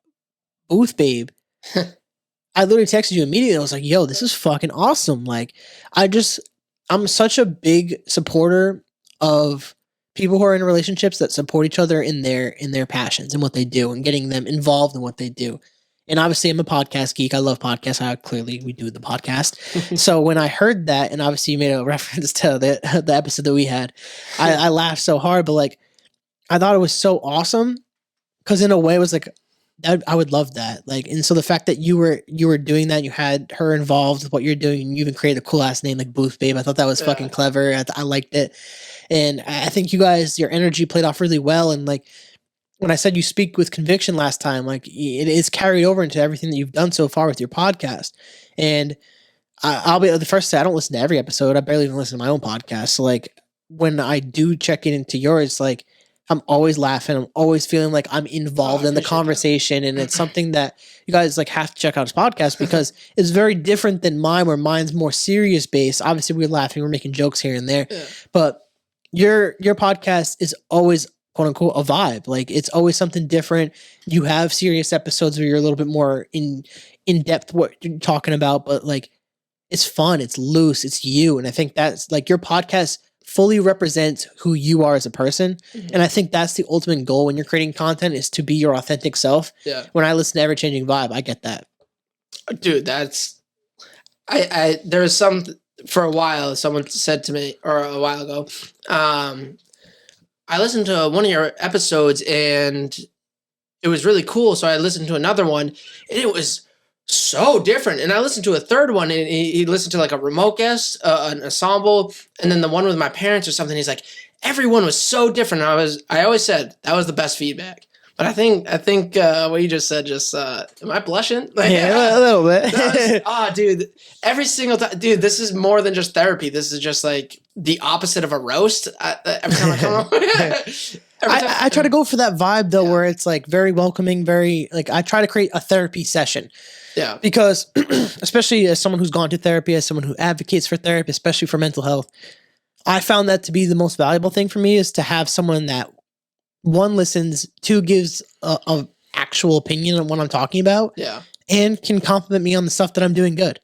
Booth Babe, I literally texted you immediately. I was like, yo, this is fucking awesome. Like, I'm such a big supporter of people who are in relationships that support each other in their passions and what they do, and getting them involved in what they do. And obviously, I'm a podcast geek. I love podcasts. We do the podcast. So when I heard that, and obviously you made a reference to the episode that we had, I laughed so hard. But like, I thought it was so awesome, because in a way it was like, I would love that. Like, and so the fact that you were doing that, you had her involved with what you're doing, and you even created a cool ass name like Booth Babe. I thought that was fucking clever. I liked it. And I think you guys, your energy played off really well. And like, when I said you speak with conviction last time, like, it is carried over into everything that you've done so far with your podcast. And I'll be the first to say, I don't listen to every episode. I barely even listen to my own podcast. So like, when I do check in into yours, like, I'm always laughing. I'm always feeling like I'm involved in the conversation. And it's something that you guys like have to check out his podcast, because it's very different than mine, where mine's more serious based. Obviously we're laughing, we're making jokes here and there, but your podcast is always quote unquote a vibe. Like, it's always something different. You have serious episodes where you're a little bit more in depth what you're talking about, but like, it's fun, it's loose, it's you. And I think that's like, your podcast fully represents who you are as a person. And I think that's the ultimate goal when you're creating content, is to be your authentic self. When I listen to Ever Changing Vibe, I get that. Dude, that's there was some, for a while, someone said to me, or a while ago, I listened to one of your episodes and it was really cool. So I listened to another one and it was so different. And I listened to a third one, and he listened to like a remote guest, an ensemble, and then the one with my parents or something. He's like, everyone was so different. I always said that was the best feedback. But I think what you just said, am I blushing? Like, yeah, a little bit. Dude, every single time, dude, this is more than just therapy. This is just like the opposite of a roast. Every time I come on. I try to go for that vibe though, where it's like very welcoming, very like, I try to create a therapy session. Yeah. Because especially as someone who's gone to therapy, as someone who advocates for therapy, especially for mental health, I found that to be the most valuable thing for me, is to have someone that, one, listens, two, gives a actual opinion on what I'm talking about, and can compliment me on the stuff that I'm doing good.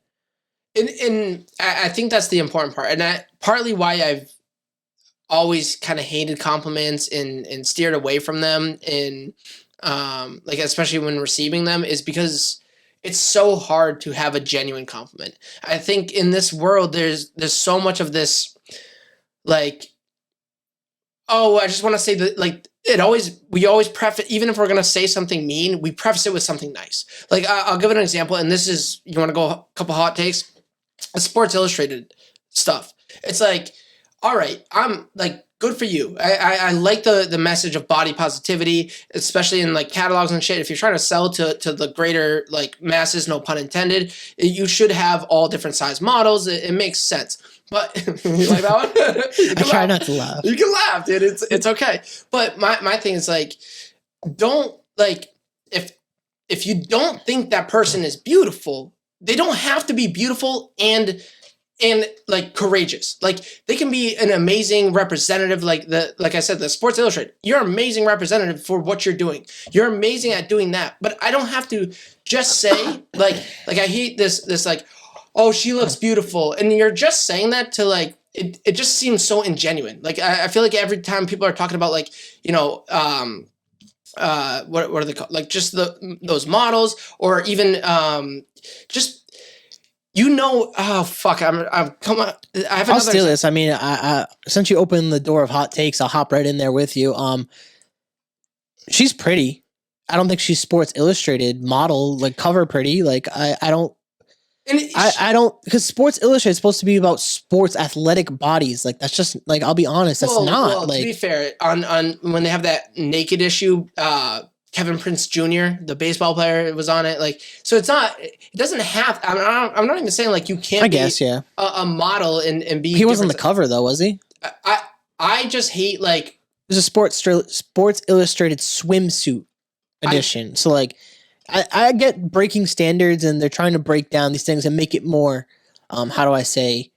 And I think that's the important part. And partly why I've always kind of hated compliments and steered away from them, and like, especially when receiving them, is because it's so hard to have a genuine compliment. I think in this world, there's so much of this, like, oh, I just want to say that, like, we always preface, even if we're going to say something mean, we preface it with something nice. Like, I'll give an example, and this is, you want to go a couple hot takes? Sports Illustrated stuff. It's like, all right, I'm like, good for you. I like the message of body positivity, especially in like catalogs and shit. If you're trying to sell to the greater like masses, no pun intended, you should have all different size models. It makes sense. But you like that one? I try not to laugh. You can laugh, dude. It's okay. But my thing is like, don't like, if you don't think that person is beautiful, they don't have to be beautiful and like courageous. Like, they can be an amazing representative, like I said, the Sports Illustrated. You're an amazing representative for what you're doing. You're amazing at doing that. But I don't have to just say like I hate this like, oh, she looks beautiful. And you're just saying that to like, it just seems so ingenuine. Like, I feel like every time people are talking about like, you know, what are they called? Like, just those models, or even just, Oh fuck! I'm come on. I have I'll another. steal this. I mean, I since you opened the door of hot takes, I'll hop right in there with you. She's pretty. I don't think she's Sports Illustrated model, like cover pretty. Like I don't. I don't, because Sports Illustrated is supposed to be about sports athletic bodies. Like that's just like, I'll be honest, that's not. Well, like, to be fair, on when they have that naked issue, Kevin Prince Jr., the baseball player, was on it. Like, so it's not. It doesn't have. I'm not even saying like you can't. I guess be a model and be. He wasn't the cover though, was he? I just hate like. There's a Sports Illustrated swimsuit edition. So like, I get breaking standards, and they're trying to break down these things and make it more, how do I say,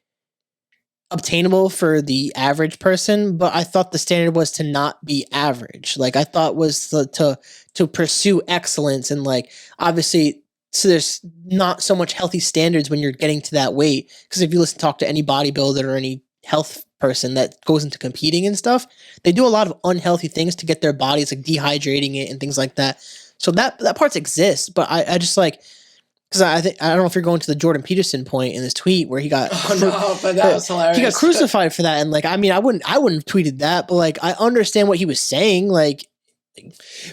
obtainable for the average person. But I thought the standard was to not be average. Like I thought was to pursue excellence, and like obviously, so there's not so much healthy standards when you're getting to that weight. Because if you talk to any bodybuilder or any health person that goes into competing and stuff, they do a lot of unhealthy things to get their bodies, like dehydrating it and things like that. So that parts exists, but I just like, because I don't know if you're going to the Jordan Peterson point in this tweet where he got but that was hilarious. He got crucified for that, and like I mean I wouldn't have tweeted that, but like I understand what he was saying. Like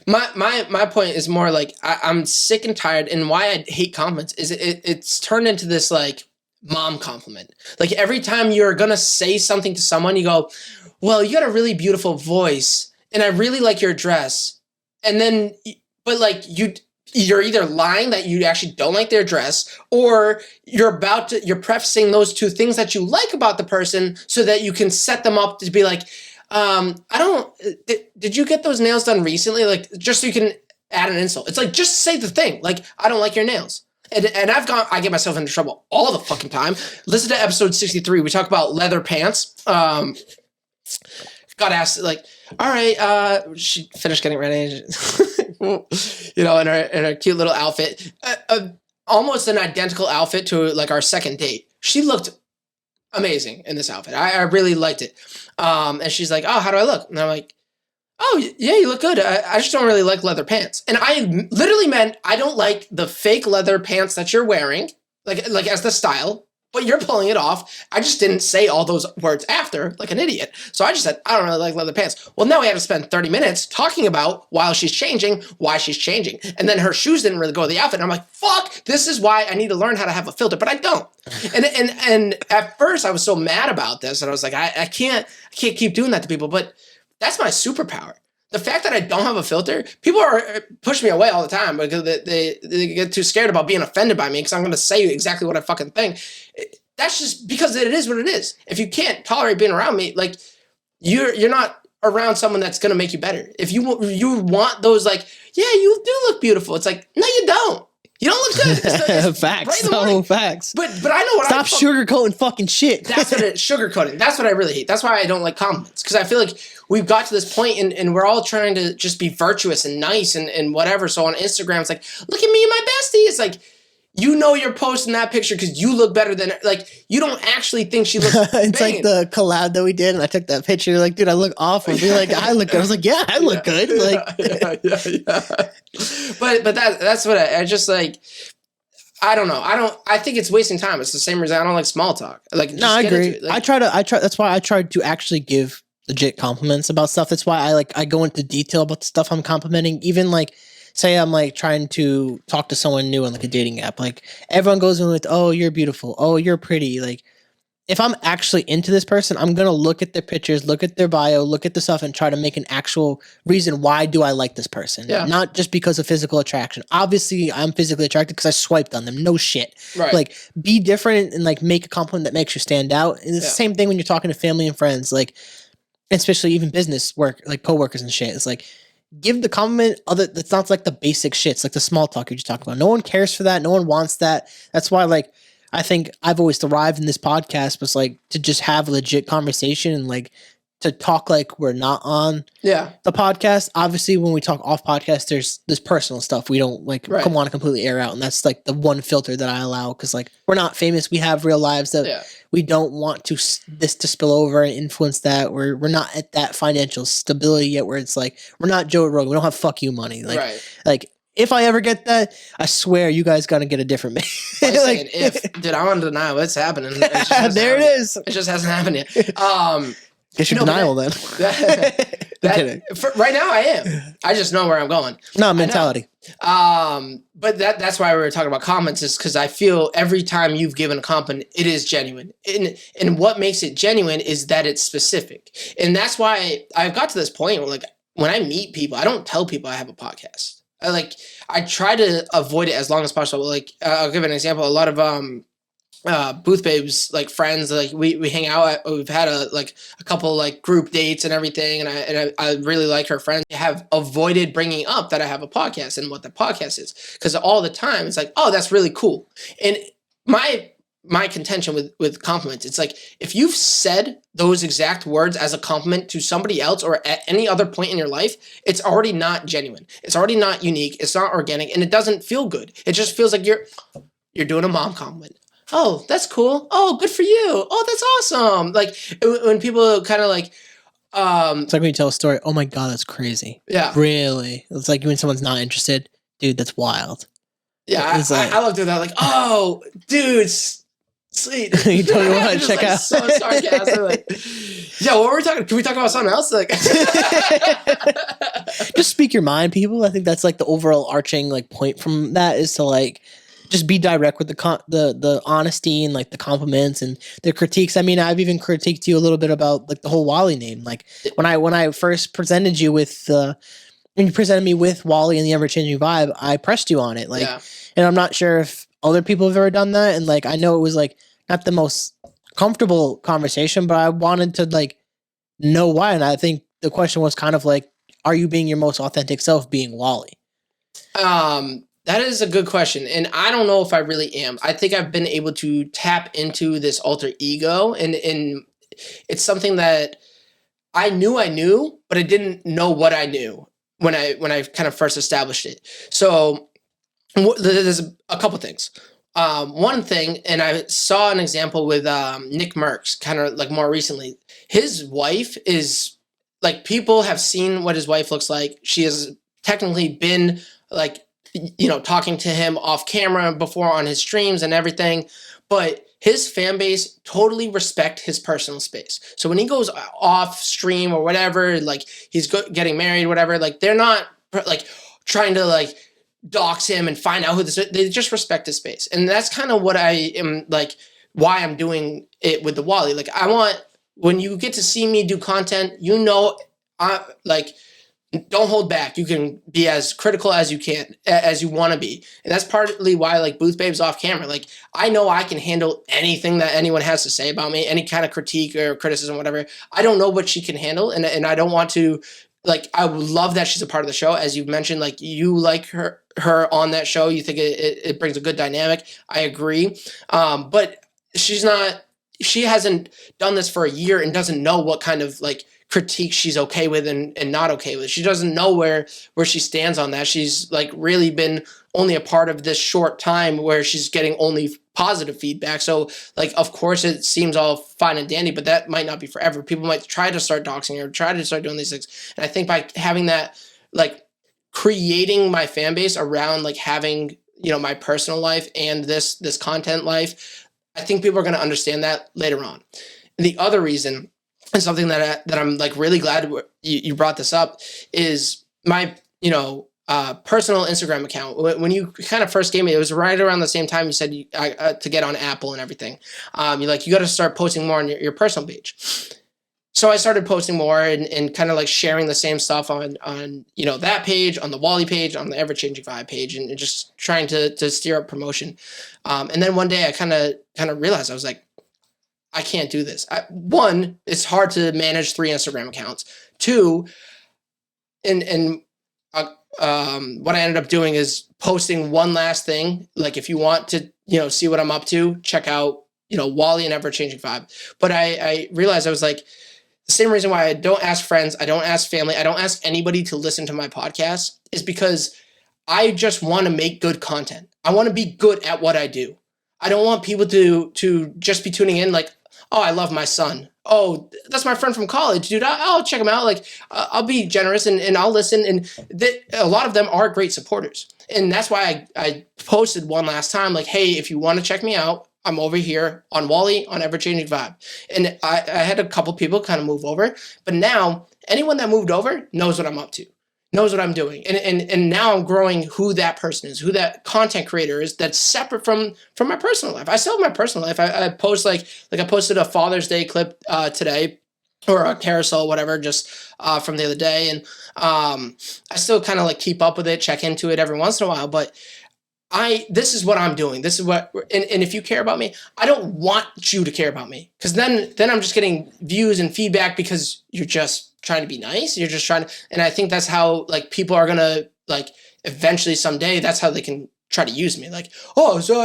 my point is more like I'm sick and tired, and why I hate compliments is it's turned into this like mom compliment. Like every time you're gonna say something to someone, you go, "Well, you got a really beautiful voice, and I really like your dress," and then. But like you're either lying that you actually don't like their dress, or you're prefacing those two things that you like about the person so that you can set them up to be like, did you get those nails done recently? Like just so you can add an insult. It's like, just say the thing. Like, I don't like your nails. And I get myself into trouble all the fucking time. Listen to episode 63. We talk about leather pants. Got asked like, all right, she finished getting ready. You know, in her cute little outfit, almost an identical outfit to like our second date. She looked amazing in this outfit. I really liked it. And she's like, oh, how do I look? And I'm like, oh, yeah, you look good. I just don't really like leather pants. And I literally meant I don't like the fake leather pants that you're wearing, like as the style, but you're pulling it off. I just didn't say all those words after like an idiot. So I just said, I don't really like leather pants. Well, now we have to spend 30 minutes talking about while she's changing, why she's changing. And then her shoes didn't really go with the outfit. And I'm like, fuck, this is why I need to learn how to have a filter, but I don't. And at first I was so mad about this. And I was like, I can't keep doing that to people, but that's my superpower. The fact that I don't have a filter, people are push me away all the time because they get too scared about being offended by me because I'm going to say exactly what I fucking think. That's just because it is what it is. If you can't tolerate being around me, like you're not around someone that's going to make you better. If you want those like, yeah, you do look beautiful. It's like, no, you don't. You don't look good. It's facts. Facts. But I know what Stop sugarcoating fucking shit. That's what sugarcoating. That's what I really hate. That's why I don't like compliments. Because I feel like we've got to this point and we're all trying to just be virtuous and nice and whatever. So on Instagram, it's like, look at me and my bestie. It's like, you know you're posting that picture because you look better than, like, you don't actually think she looks It's like the collab that we did, and I took that picture, like, dude, I look awful. Be like, I look good. I was like, yeah, I look good. Like, yeah. But that's what I just, like, I don't know. I think it's wasting time. It's the same reason I don't like small talk. Like, no, I agree. Like, I try. That's why I tried to actually give legit compliments about stuff. That's why I go into detail about the stuff I'm complimenting. Even like, say I'm like trying to talk to someone new on like a dating app. Like everyone goes in with, oh, you're beautiful. Oh, you're pretty. Like if I'm actually into this person, I'm going to look at their pictures, look at their bio, look at the stuff and try to make an actual reason. Why do I like this person? Yeah. Not just because of physical attraction. Obviously I'm physically attracted because I swiped on them. No shit. Right. Like be different and like make a compliment that makes you stand out. And it's the same thing when you're talking to family and friends, like especially even business work, like coworkers and shit. It's like, give the compliment that's not like the basic shits, like the small talk you just talked about. No one cares for that. No one wants that. That's why, like, I think I've always thrived in this podcast was like to just have a legit conversation and like to talk like we're not on the podcast. Obviously, when we talk off podcast, there's this personal stuff we don't like want to completely air out, and that's like the one filter that I allow because like we're not famous. We have real lives that we don't want this to spill over and influence that. We're not at that financial stability yet where it's like we're not Joe Rogan. We don't have fuck you money. Like if I ever get that, I swear you guys got to get a different man. Like, dude, I'm on denial. It's happening. There it is. It just hasn't happened yet. Guess you're denial then. Right now I am. I just know where I'm going. No, mentality. But that's why we were talking about comments, is because I feel every time you've given a compliment, it is genuine. And what makes it genuine is that it's specific. And that's why I've got to this point where, like, when I meet people, I don't tell people I have a podcast. I try to avoid it as long as possible. Like, I'll give an example. A lot of Booth Babes, like, friends, like, we hang out. We've had a couple like group dates and everything, and I really like her friends. I have avoided bringing up that I have a podcast and what the podcast is, because all the time it's like, oh, that's really cool. And my contention with compliments, it's like, if you've said those exact words as a compliment to somebody else or at any other point in your life, it's already not genuine. It's already not unique. It's not organic, and it doesn't feel good. It just feels like you're doing a mom compliment. Oh, that's cool. Oh, good for you. Oh, that's awesome. Like, when people kind of like, it's like when you tell a story. Oh my God, that's crazy. Yeah. Really? It's like when someone's not interested. Dude, that's wild. Yeah, I love doing that. Like, oh, dude, sweet. You totally want to check out. So sarcastic. Like, yeah, what were we talking? Can we talk about something else? Like, just speak your mind, people. I think that's like the overall arching like point from that, is to like just be direct with the honesty and like the compliments and the critiques. I mean, I've even critiqued you a little bit about like the whole wALiE name. Like when I first presented you with when you presented me with wALiE and the Ever Changing Vibe, I pressed you on it. Like, yeah. And I'm not sure if other people have ever done that. And like, I know it was like not the most comfortable conversation, but I wanted to like know why. And I think the question was kind of like, are you being your most authentic self being wALiE? That is a good question. And I don't know if I really am. I think I've been able to tap into this alter ego, and it's something that I knew, but I didn't know what I knew when I kind of first established it. So there's a couple things. One thing, and I saw an example with Nick Merckx kind of like more recently. His wife is like, people have seen what his wife looks like. She has technically been like, talking to him off camera before on his streams and everything, but his fan base totally respect his personal space. So when he goes off stream or whatever, like he's getting married, whatever, like they're not like trying to like dox him and find out who this is. They just respect his space. And that's kind of what I am like, why I'm doing it with the wALiE. Like, I want, when you get to see me do content, like, don't hold back. You can be as critical as you can, as you want to be. And that's partly why, like, Booth Babes off camera, like, I know I can handle anything that anyone has to say about me, any kind of critique or criticism, whatever. I don't know what she can handle. And I don't want to, like, I would love that she's a part of the show. As you've mentioned, like, you like her on that show. You think it brings a good dynamic. I agree. But she hasn't done this for a year and doesn't know what kind of, like, critique she's okay with and not okay with. She doesn't know where she stands on that. She's like really been only a part of this short time where she's getting only positive feedback. So like, of course it seems all fine and dandy, but that might not be forever. People might try to start doxing her, try to start doing these things. And I think by having that, like, creating my fan base around like having, my personal life and this content life, I think people are going to understand that later on. And the other reason, and something that I'm like really glad you brought this up, is my personal Instagram account. When you kind of first gave me, it was right around the same time you said to get on Apple and everything. You got to start posting more on your personal page. So I started posting more and kind of like sharing the same stuff on that page, on the wALiE page, on the Ever Changing Vibe page, and just trying to steer up promotion. And then one day I kind of realized, I was like, I can't do this. One, it's hard to manage 3 Instagram accounts. 2, what I ended up doing is posting one last thing. Like, if you want to, see what I'm up to, check out, wALiE and Ever Changing Vibe. But I realized, I was like, the same reason why I don't ask friends, I don't ask family, I don't ask anybody to listen to my podcast is because I just want to make good content. I want to be good at what I do. I don't want people to just be tuning in like, oh, I love my son. Oh, that's my friend from college, dude. I'll check him out. Like, I'll be generous and I'll listen. And a lot of them are great supporters. And that's why I posted one last time, like, hey, if you want to check me out, I'm over here on wALiE on Ever Changing Vibe. And I had a couple people kind of move over, but now anyone that moved over knows what I'm up to, knows what I'm doing. And now I'm growing who that person is, who that content creator is that's separate from my personal life. I still have my personal life. I post like I posted a Father's Day clip today, or a carousel, whatever, just from the other day. And I still kind of like keep up with it, check into it every once in a while. But this is what I'm doing. This is what, and if you care about me, I don't want you to care about me, because then I'm just getting views and feedback because you're just trying to be nice. You're just trying to, and I think that's how like people are going to like eventually someday, that's how they can try to use me. Like, oh, so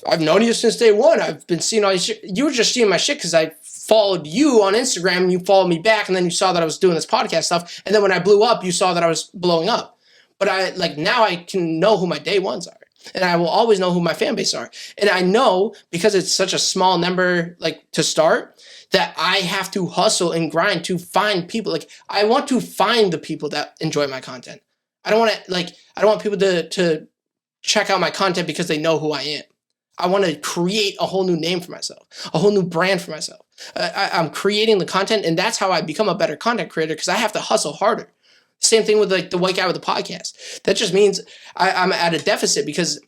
I've known you since day one. I've been seeing all your shit. You were just seeing my shit because I followed you on Instagram and you followed me back, and then you saw that I was doing this podcast stuff. And then when I blew up, you saw that I was blowing up. But now I can know who my day ones are, and I will always know who my fan base are. And I know, because it's such a small number, like, to start, that I have to hustle and grind to find people. Like, I want to find the people that enjoy my content. I don't want people to check out my content because they know who I am. I want to create a whole new name for myself, a whole new brand for myself. I'm creating the content, and that's how I become a better content creator, because I have to hustle harder. Same thing with like the white guy with the podcast. That just means I'm at a deficit, because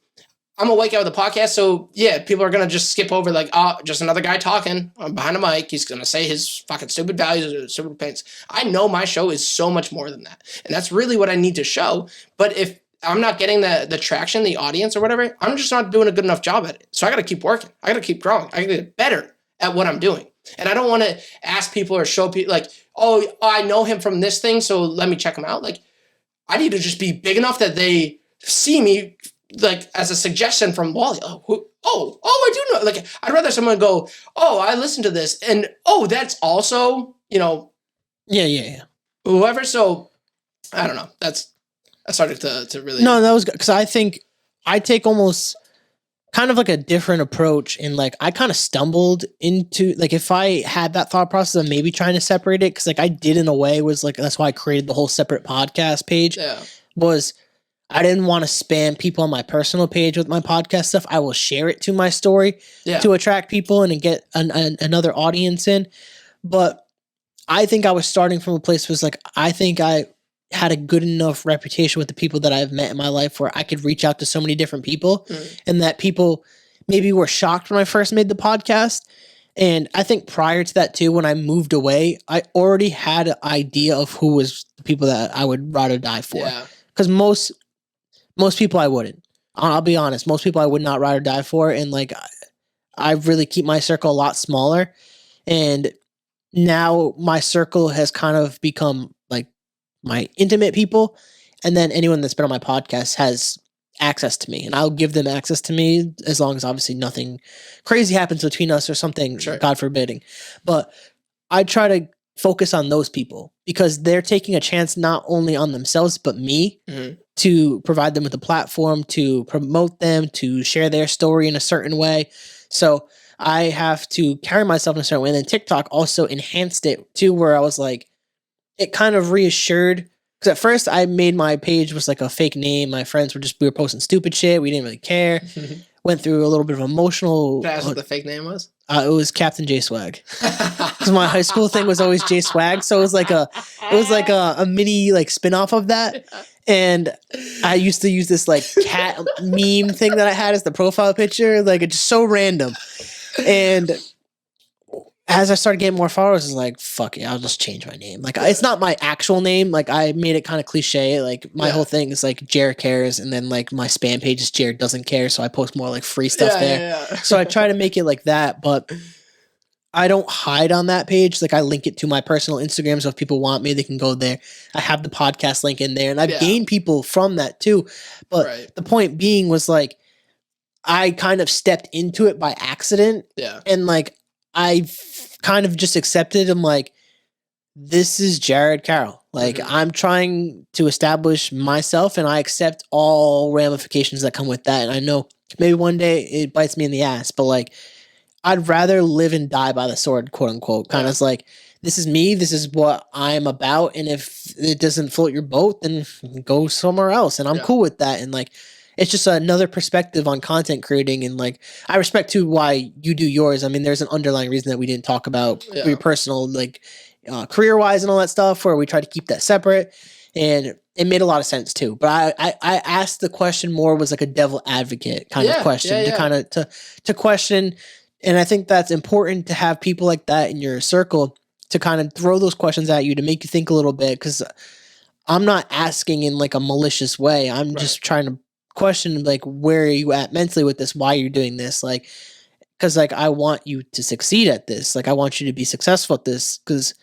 I'm a white guy with a podcast. So yeah, people are going to just skip over like, oh, just another guy talking behind a mic. He's going to say his fucking stupid values or stupid opinions. I know my show is so much more than that. And that's really what I need to show. But if I'm not getting the traction, the audience or whatever, I'm just not doing a good enough job at it. So I got to keep working. I got to keep growing. I got to get better at what I'm doing. And I don't want to ask people or show people like, oh, I know him from this thing, so let me check him out. Like, I need to just be big enough that they see me like as a suggestion from wALiE. I do know. Like, I'd rather someone go, oh, I listened to this, and oh, that's also, Yeah. whoever. So I don't know. I started to really. No, that was good, because I think I take almost kind of like a different approach, and like I kind of stumbled into, like, if I had that thought process of maybe trying to separate it, because like I did in a way, was like, that's why I created the whole separate podcast page. Yeah. Was I didn't want to spam people on my personal page with my podcast stuff. I will share it to my story to attract people and get another audience in. But I think I was starting from a place was like, I think I had a good enough reputation with the people that I've met in my life where I could reach out to so many different people, and that people maybe were shocked when I first made the podcast. And I think prior to that too, when I moved away, I already had an idea of who was the people that I would ride or die for. Because most people I wouldn't. I'll be honest, most people I would not ride or die for. And like, I really keep my circle a lot smaller. And now my circle has kind of become like my intimate people, and then anyone that's been on my podcast has access to me, and I'll give them access to me as long as obviously nothing crazy happens between us or something, God forbidding. But I try to focus on those people, because they're taking a chance not only on themselves but me, to provide them with a platform to promote them, to share their story in a certain way. So I have to carry myself in a certain way. And then TikTok also enhanced it too, where I was like, it kind of reassured, because at first I made my page was like a fake name. My friends we were posting stupid shit. We didn't really care. Went through a little bit of emotional. Can I ask what the fake name was? It was Captain J Swag. Because my high school thing was always J Swag, so it was like a mini like spin-off of that. And I used to use this like cat meme thing that I had as the profile picture. Like, it's just so random. And as I started getting more followers, I was like, fuck it, I'll just change my name. Like, it's not my actual name. Like, I made it kind of cliche. Like, my whole thing is like Jared cares, and then like my spam page is Jared doesn't care, so I post more like free stuff there. So I try to make it like that, but I don't hide on that page. Like, I link it to my personal Instagram, so if people want me, they can go there. I have the podcast link in there, and I've gained people from that too. But the point being was like, I kind of stepped into it by accident. And like, I kind of just accepted. I'm like, this is Jared Carroll. Like, I'm trying to establish myself, and I accept all ramifications that come with that. And I know maybe one day it bites me in the ass, but like, I'd rather live and die by the sword, quote unquote. Kind of like, this is me, this is what I'm about, and if it doesn't float your boat, then go somewhere else, and I'm cool with that. And like, it's just another perspective on content creating, and like, I respect too why you do yours. I mean, there's an underlying reason that we didn't talk about your personal, like, career wise and all that stuff, where we try to keep that separate, and it made a lot of sense too. But I asked the question more was like a devil advocate kind of question to kind of to question, and I think that's important to have people like that in your circle to kind of throw those questions at you to make you think a little bit, because I'm not asking in like a malicious way. I'm just trying to question, like, where are you at mentally with this? Why you're doing this? Like, because like, I want you to succeed at this. Like, I want you to be successful at this, because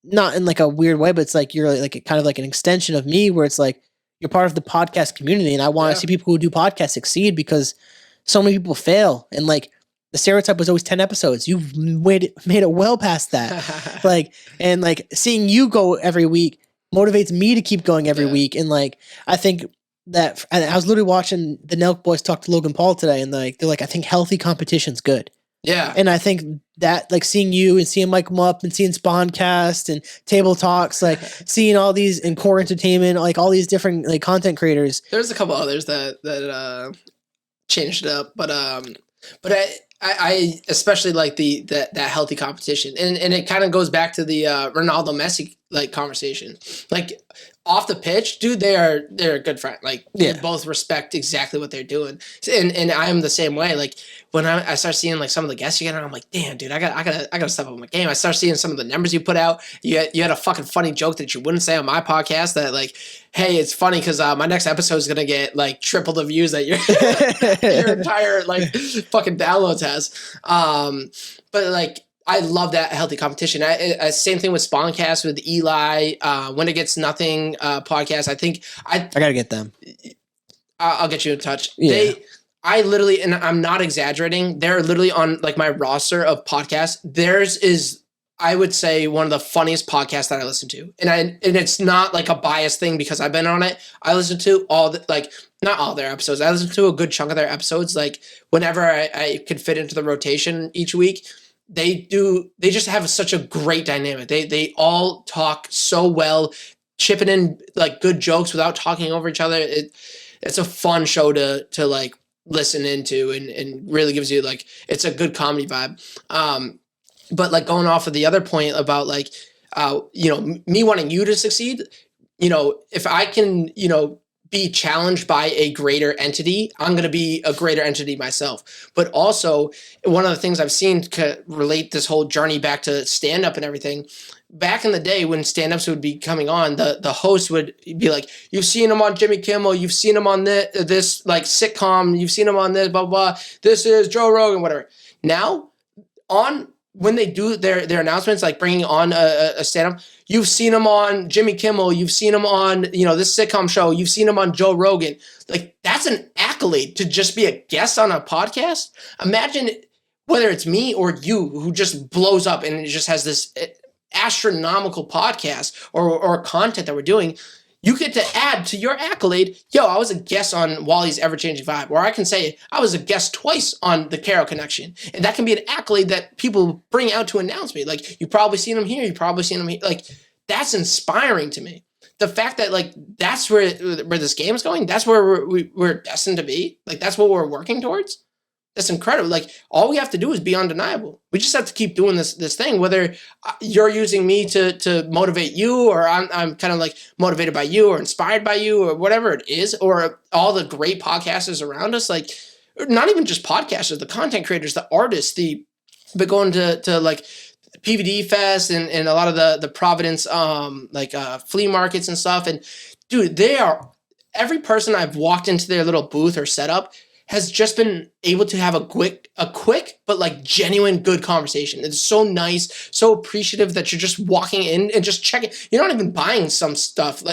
not in like a weird way, but it's like you're like kind of like an extension of me, where it's like you're part of the podcast community, and I want to see people who do podcasts succeed, because so many people fail, and like, the stereotype was always 10 episodes. You've made it well past that. Like, and like, seeing you go every week motivates me to keep going every week. And like, I think that, and I was literally watching the Nelk boys talk to Logan Paul today, and like, they're like, I think healthy competition's good. Yeah. And I think that, like, seeing you and seeing Mike Mupp and seeing Spawncast and Table Talks, like seeing all these in Core Entertainment, like all these different like content creators. There's a couple others that changed it up, but I especially like that healthy competition, and it kind of goes back to the Ronaldo Messi like conversation. Like, off the pitch, dude, they're a good friend. Like, they both respect exactly what they're doing, and I am the same way. Like, when I start seeing like some of the guests you get on, I'm like, damn, dude, I gotta step up my game. I start seeing some of the numbers you put out. You had a fucking funny joke that you wouldn't say on my podcast, that like, hey, it's funny because my next episode is gonna get like triple the views that your entire like fucking downloads has. But like, I love that healthy competition. I same thing with Spawncast with Eli. When It Gets Nothing podcast. I think I gotta get them. I'll get you in touch. Yeah. I literally, and I'm not exaggerating, they're literally on like my roster of podcasts. Theirs is, I would say, one of the funniest podcasts that I listen to. And it's not like a biased thing because I've been on it. I listen to not all their episodes. I listen to a good chunk of their episodes. Like, whenever I could fit into the rotation each week. They just have such a great dynamic. They all talk so well, chipping in like good jokes without talking over each other. It's a fun show to like listen into, and really gives you like, it's a good comedy vibe. But like, going off of the other point about like, me wanting you to succeed, if I can, be challenged by a greater entity, I'm going to be a greater entity myself. But also, one of the things I've seen to relate this whole journey back to stand-up and everything, back in the day when stand-ups would be coming on, the host would be like, you've seen him on Jimmy Kimmel, you've seen him on this like sitcom, you've seen him on this, blah, blah, this is Joe Rogan, whatever. Now, when they do their announcements, like bringing on a stand-up, you've seen him on Jimmy Kimmel, you've seen him on, this sitcom show, you've seen him on Joe Rogan. Like, that's an accolade to just be a guest on a podcast. Imagine whether it's me or you who just blows up and it just has this astronomical podcast or content that we're doing. You get to add to your accolade, I was a guest on wALiE's Ever-Changing Vibe, or I can say I was a guest twice on the Carroll Connection. And that can be an accolade that people bring out to announce me. Like, you've probably seen him here, you've probably seen him here. Like, that's inspiring to me. The fact that, like, that's where this game is going, that's where we're destined to be. Like, that's what we're working towards. That's incredible. Like, all we have to do is be undeniable. We just have to keep doing this thing, whether you're using me to motivate you, or I'm kind of like motivated by you or inspired by you, or whatever it is, or all the great podcasters around us. Like, not even just podcasters, the content creators, the artists, but going to like PVD Fest and a lot of the Providence flea markets and stuff. And dude, every person I've walked into their little booth or setup has just been able to have a quick but like genuine good conversation. It's so nice, so appreciative that you're just walking in and just checking. You're not even buying some stuff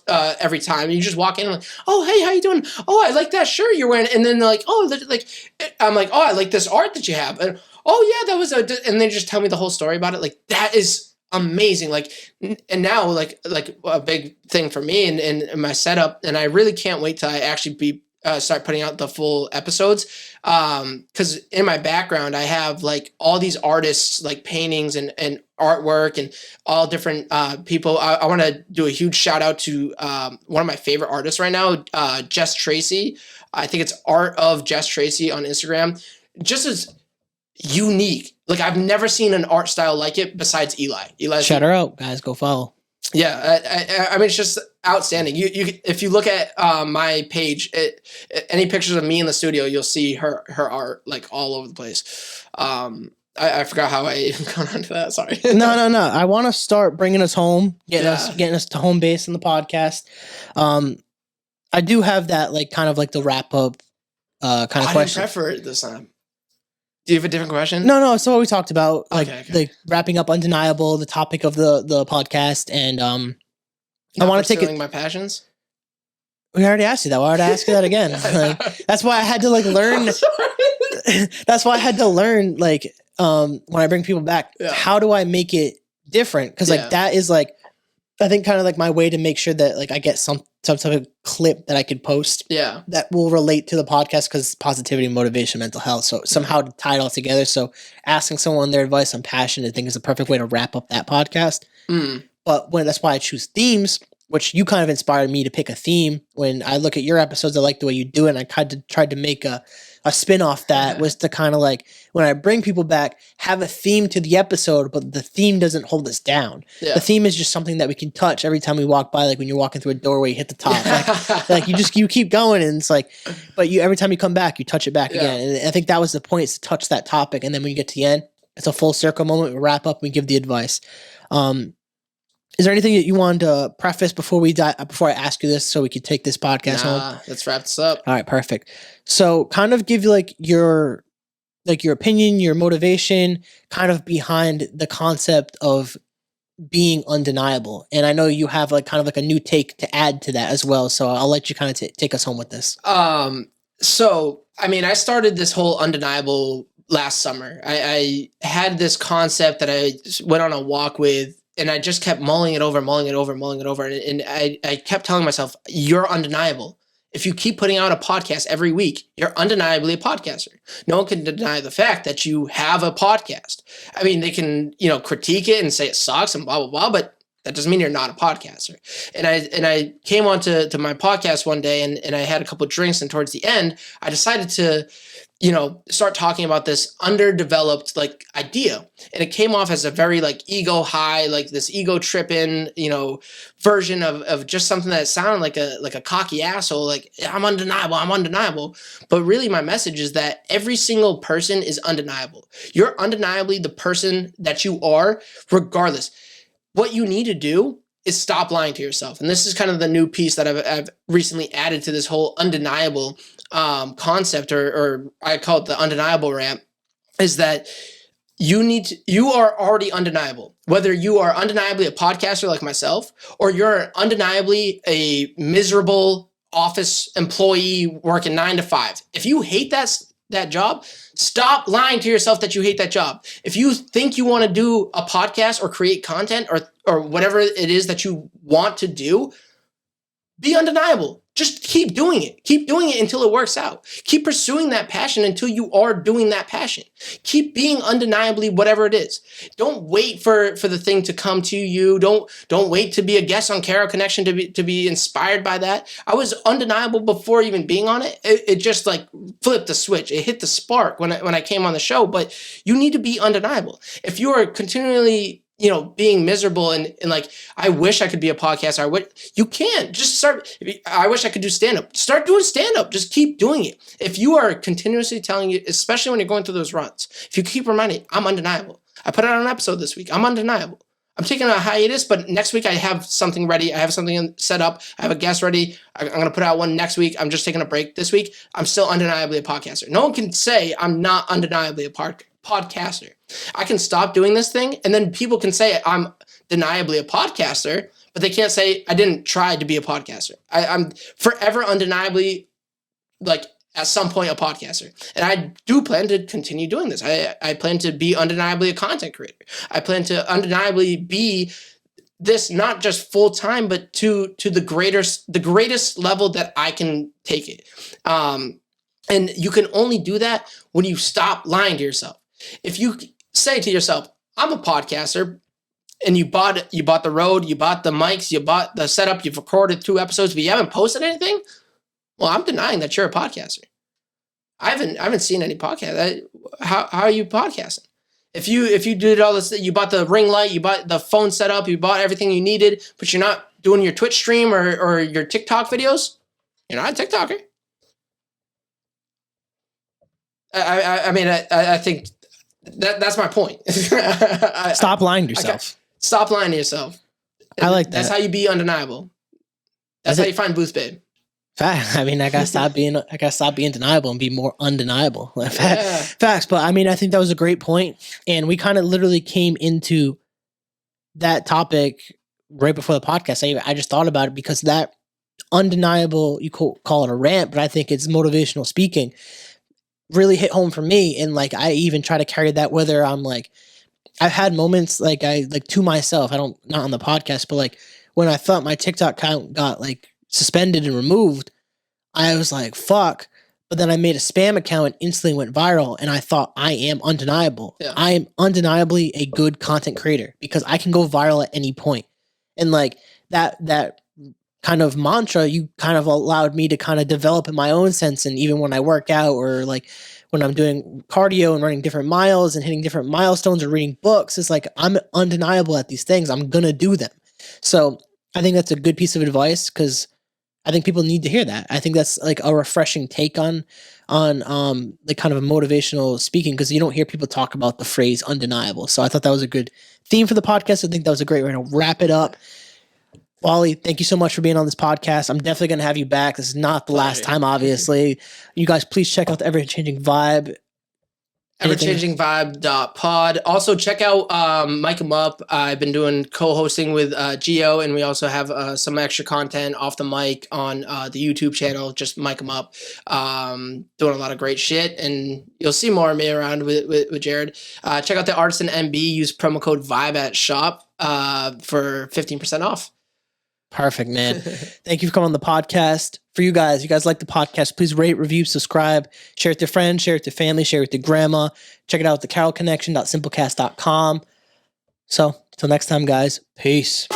every time. You just walk in and like, oh, hey, how you doing? Oh, I like that shirt you're wearing. And then they're like, oh, like, I'm like, oh, I like this art that you have. And oh yeah, that was and they just tell me the whole story about it. Like, that is amazing. Like, and now like a big thing for me and my setup, and I really can't wait till I actually be start putting out the full episodes. Because in my background, I have like all these artists, like paintings and artwork and all different people. I want to do a huge shout out to one of my favorite artists right now, Jess Tracy. I think it's Art of Jess Tracy on Instagram. Just as unique. Like I've never seen an art style like it besides Eli. Shout her out, guys. Go follow. Yeah, I mean, it's just outstanding. You if you look at my page, any pictures of me in the studio, you'll see her art like all over the place. I forgot how I even got onto that. Sorry. No. I want to start bringing us home, getting us to home base in the podcast. I do have that like kind of like the wrap up kind of question. I didn't prep for it this time. Do you have a different question? No. So what we talked about, like, Okay. wrapping up Undeniable, the topic of the podcast, and I want to take it. My passions. We already asked you that. Why would I ask you that again? Like, that's why I had to like learn. That's why I had to learn like when I bring people back, how do I make it different? Because like that is like I think kind of like my way to make sure that like I get some type of clip that I could post that will relate to the podcast because positivity, motivation, mental health. So somehow to tie it all together. So asking someone their advice on passion, I think is the perfect way to wrap up that podcast. But that's why I choose themes, which you kind of inspired me to pick a theme. When I look at your episodes, I like the way you do it. And I kind of tried to make a spin off that was to kind of like, when I bring people back, have a theme to the episode, but the theme doesn't hold us down. The theme is just something that we can touch every time we walk by. Like when you're walking through a doorway, you hit the top, like you keep going. And it's like, but every time you come back, you touch it back again. And I think that was the point, is to touch that topic. And then when you get to the end, it's a full circle moment. We wrap up, we give the advice. Is there anything that you wanted to preface before I ask you this, so we could take this podcast home? Let's wrap this up. All right, perfect. So kind of give you like your opinion, your motivation kind of behind the concept of being undeniable. And I know you have like kind of like a new take to add to that as well. So I'll let you kind of take us home with this. So, I mean, I started this whole undeniable last summer. I had this concept that I went on a walk with, and I just kept mulling it over. And I kept telling myself, you're undeniable. If you keep putting out a podcast every week, you're undeniably a podcaster. No one can deny the fact that you have a podcast. I mean, they can, critique it and say it sucks and blah, blah, blah, but that doesn't mean you're not a podcaster. And I came on to my podcast one day and I had a couple of drinks, and towards the end, I decided to, start talking about this underdeveloped like idea. And it came off as a very like ego high, like this ego tripping, version of just something that sounded like a cocky asshole. Like I'm undeniable. But really my message is that every single person is undeniable. You're undeniably the person that you are, regardless. What you need to do is stop lying to yourself. And this is kind of the new piece that I've recently added to this whole undeniable concept, or I call it the undeniable rant, is that you are already undeniable. Whether you are undeniably a podcaster like myself, or you're undeniably a miserable office employee working 9 to 5. If you hate that job, stop lying to yourself that you hate that job. If you think you want to do a podcast or create content or whatever it is that you want to do, be undeniable. Just keep doing it. Keep doing it until it works out. Keep pursuing that passion until you are doing that passion. Keep being undeniably whatever it is. Don't wait for the thing to come to you. Don't wait to be a guest on Carroll Connection to be inspired by that. I was undeniable before even being on it. It just like flipped the switch. It hit the spark when I came on the show. But you need to be undeniable. If you are continually being miserable and like, I wish I could be a podcaster. You can't. Just start. I wish I could do stand-up. Start doing stand-up. Just keep doing it. If you are continuously telling you, especially when you're going through those runs, if you keep reminding, I'm undeniable. I put out an episode this week. I'm undeniable. I'm taking a hiatus, but next week I have something ready. I have something set up. I have a guest ready. I'm going to put out one next week. I'm just taking a break this week. I'm still undeniably a podcaster. No one can say I'm not undeniably a podcaster. I can stop doing this thing, and then people can say I'm deniably a podcaster, but they can't say I didn't try to be a podcaster. I'm forever undeniably, like, at some point a podcaster. And I do plan to continue doing this. I plan to be undeniably a content creator. I plan to undeniably be this not just full time, but to the greatest level that I can take it. And you can only do that when you stop lying to yourself. If you say to yourself, I'm a podcaster, and you bought the Rode, you bought the mics, you bought the setup, you've recorded 2 episodes, but you haven't posted anything, well, I'm denying that you're a podcaster. I haven't seen any podcast. How are you podcasting? If you did all this, you bought the ring light, you bought the phone setup, you bought everything you needed, but you're not doing your Twitch stream or your TikTok videos, you're not a TikToker. I think that's my point. Stop lying to yourself. Okay. Stop lying to yourself. I like that. That's how you be undeniable. That's how you find Booth Babe. I mean, I gotta stop being deniable and be more undeniable. Facts. But I mean, I think that was a great point, and we kind of literally came into that topic right before the podcast. I just thought about it because that undeniable, you call it a rant, but I think it's motivational speaking, really hit home for me. And like, I even try to carry that, whether I'm like, I've had moments like to myself, not on the podcast, but like when I thought my TikTok account got like suspended and removed, I was like, fuck. But then I made a spam account and instantly went viral, and I thought, I am undeniable. Yeah. I am undeniably a good content creator because I can go viral at any point. And like that kind of mantra, you kind of allowed me to kind of develop in my own sense. And even when I work out or like when I'm doing cardio and running different miles and hitting different milestones or reading books, it's like, I'm undeniable at these things. I'm going to do them. So I think that's a good piece of advice because I think people need to hear that. I think that's like a refreshing take on the kind of a motivational speaking, because you don't hear people talk about the phrase undeniable. So I thought that was a good theme for the podcast. I think that was a great way to wrap it up. wALiE, thank you so much for being on this podcast. I'm definitely going to have you back. This is not the last time, obviously. You guys, please check out the Ever Changing Vibe. Everchangingvibe.pod. Also, check out Mic 'em Up. I've been doing co-hosting with Geo, and we also have some extra content off the mic on the YouTube channel, just Mic 'em Up. Doing a lot of great shit, and you'll see more of me around with Jared. Check out the Artisan MB. Use promo code VIBE at shop for 15% off. Perfect, man. Thank you for coming on the podcast. For you guys like the podcast, please rate, review, subscribe, share it with your friends, share it with your family, share it with your grandma. Check it out at thecarrollconnection.simplecast.com. So, until next time, guys, peace.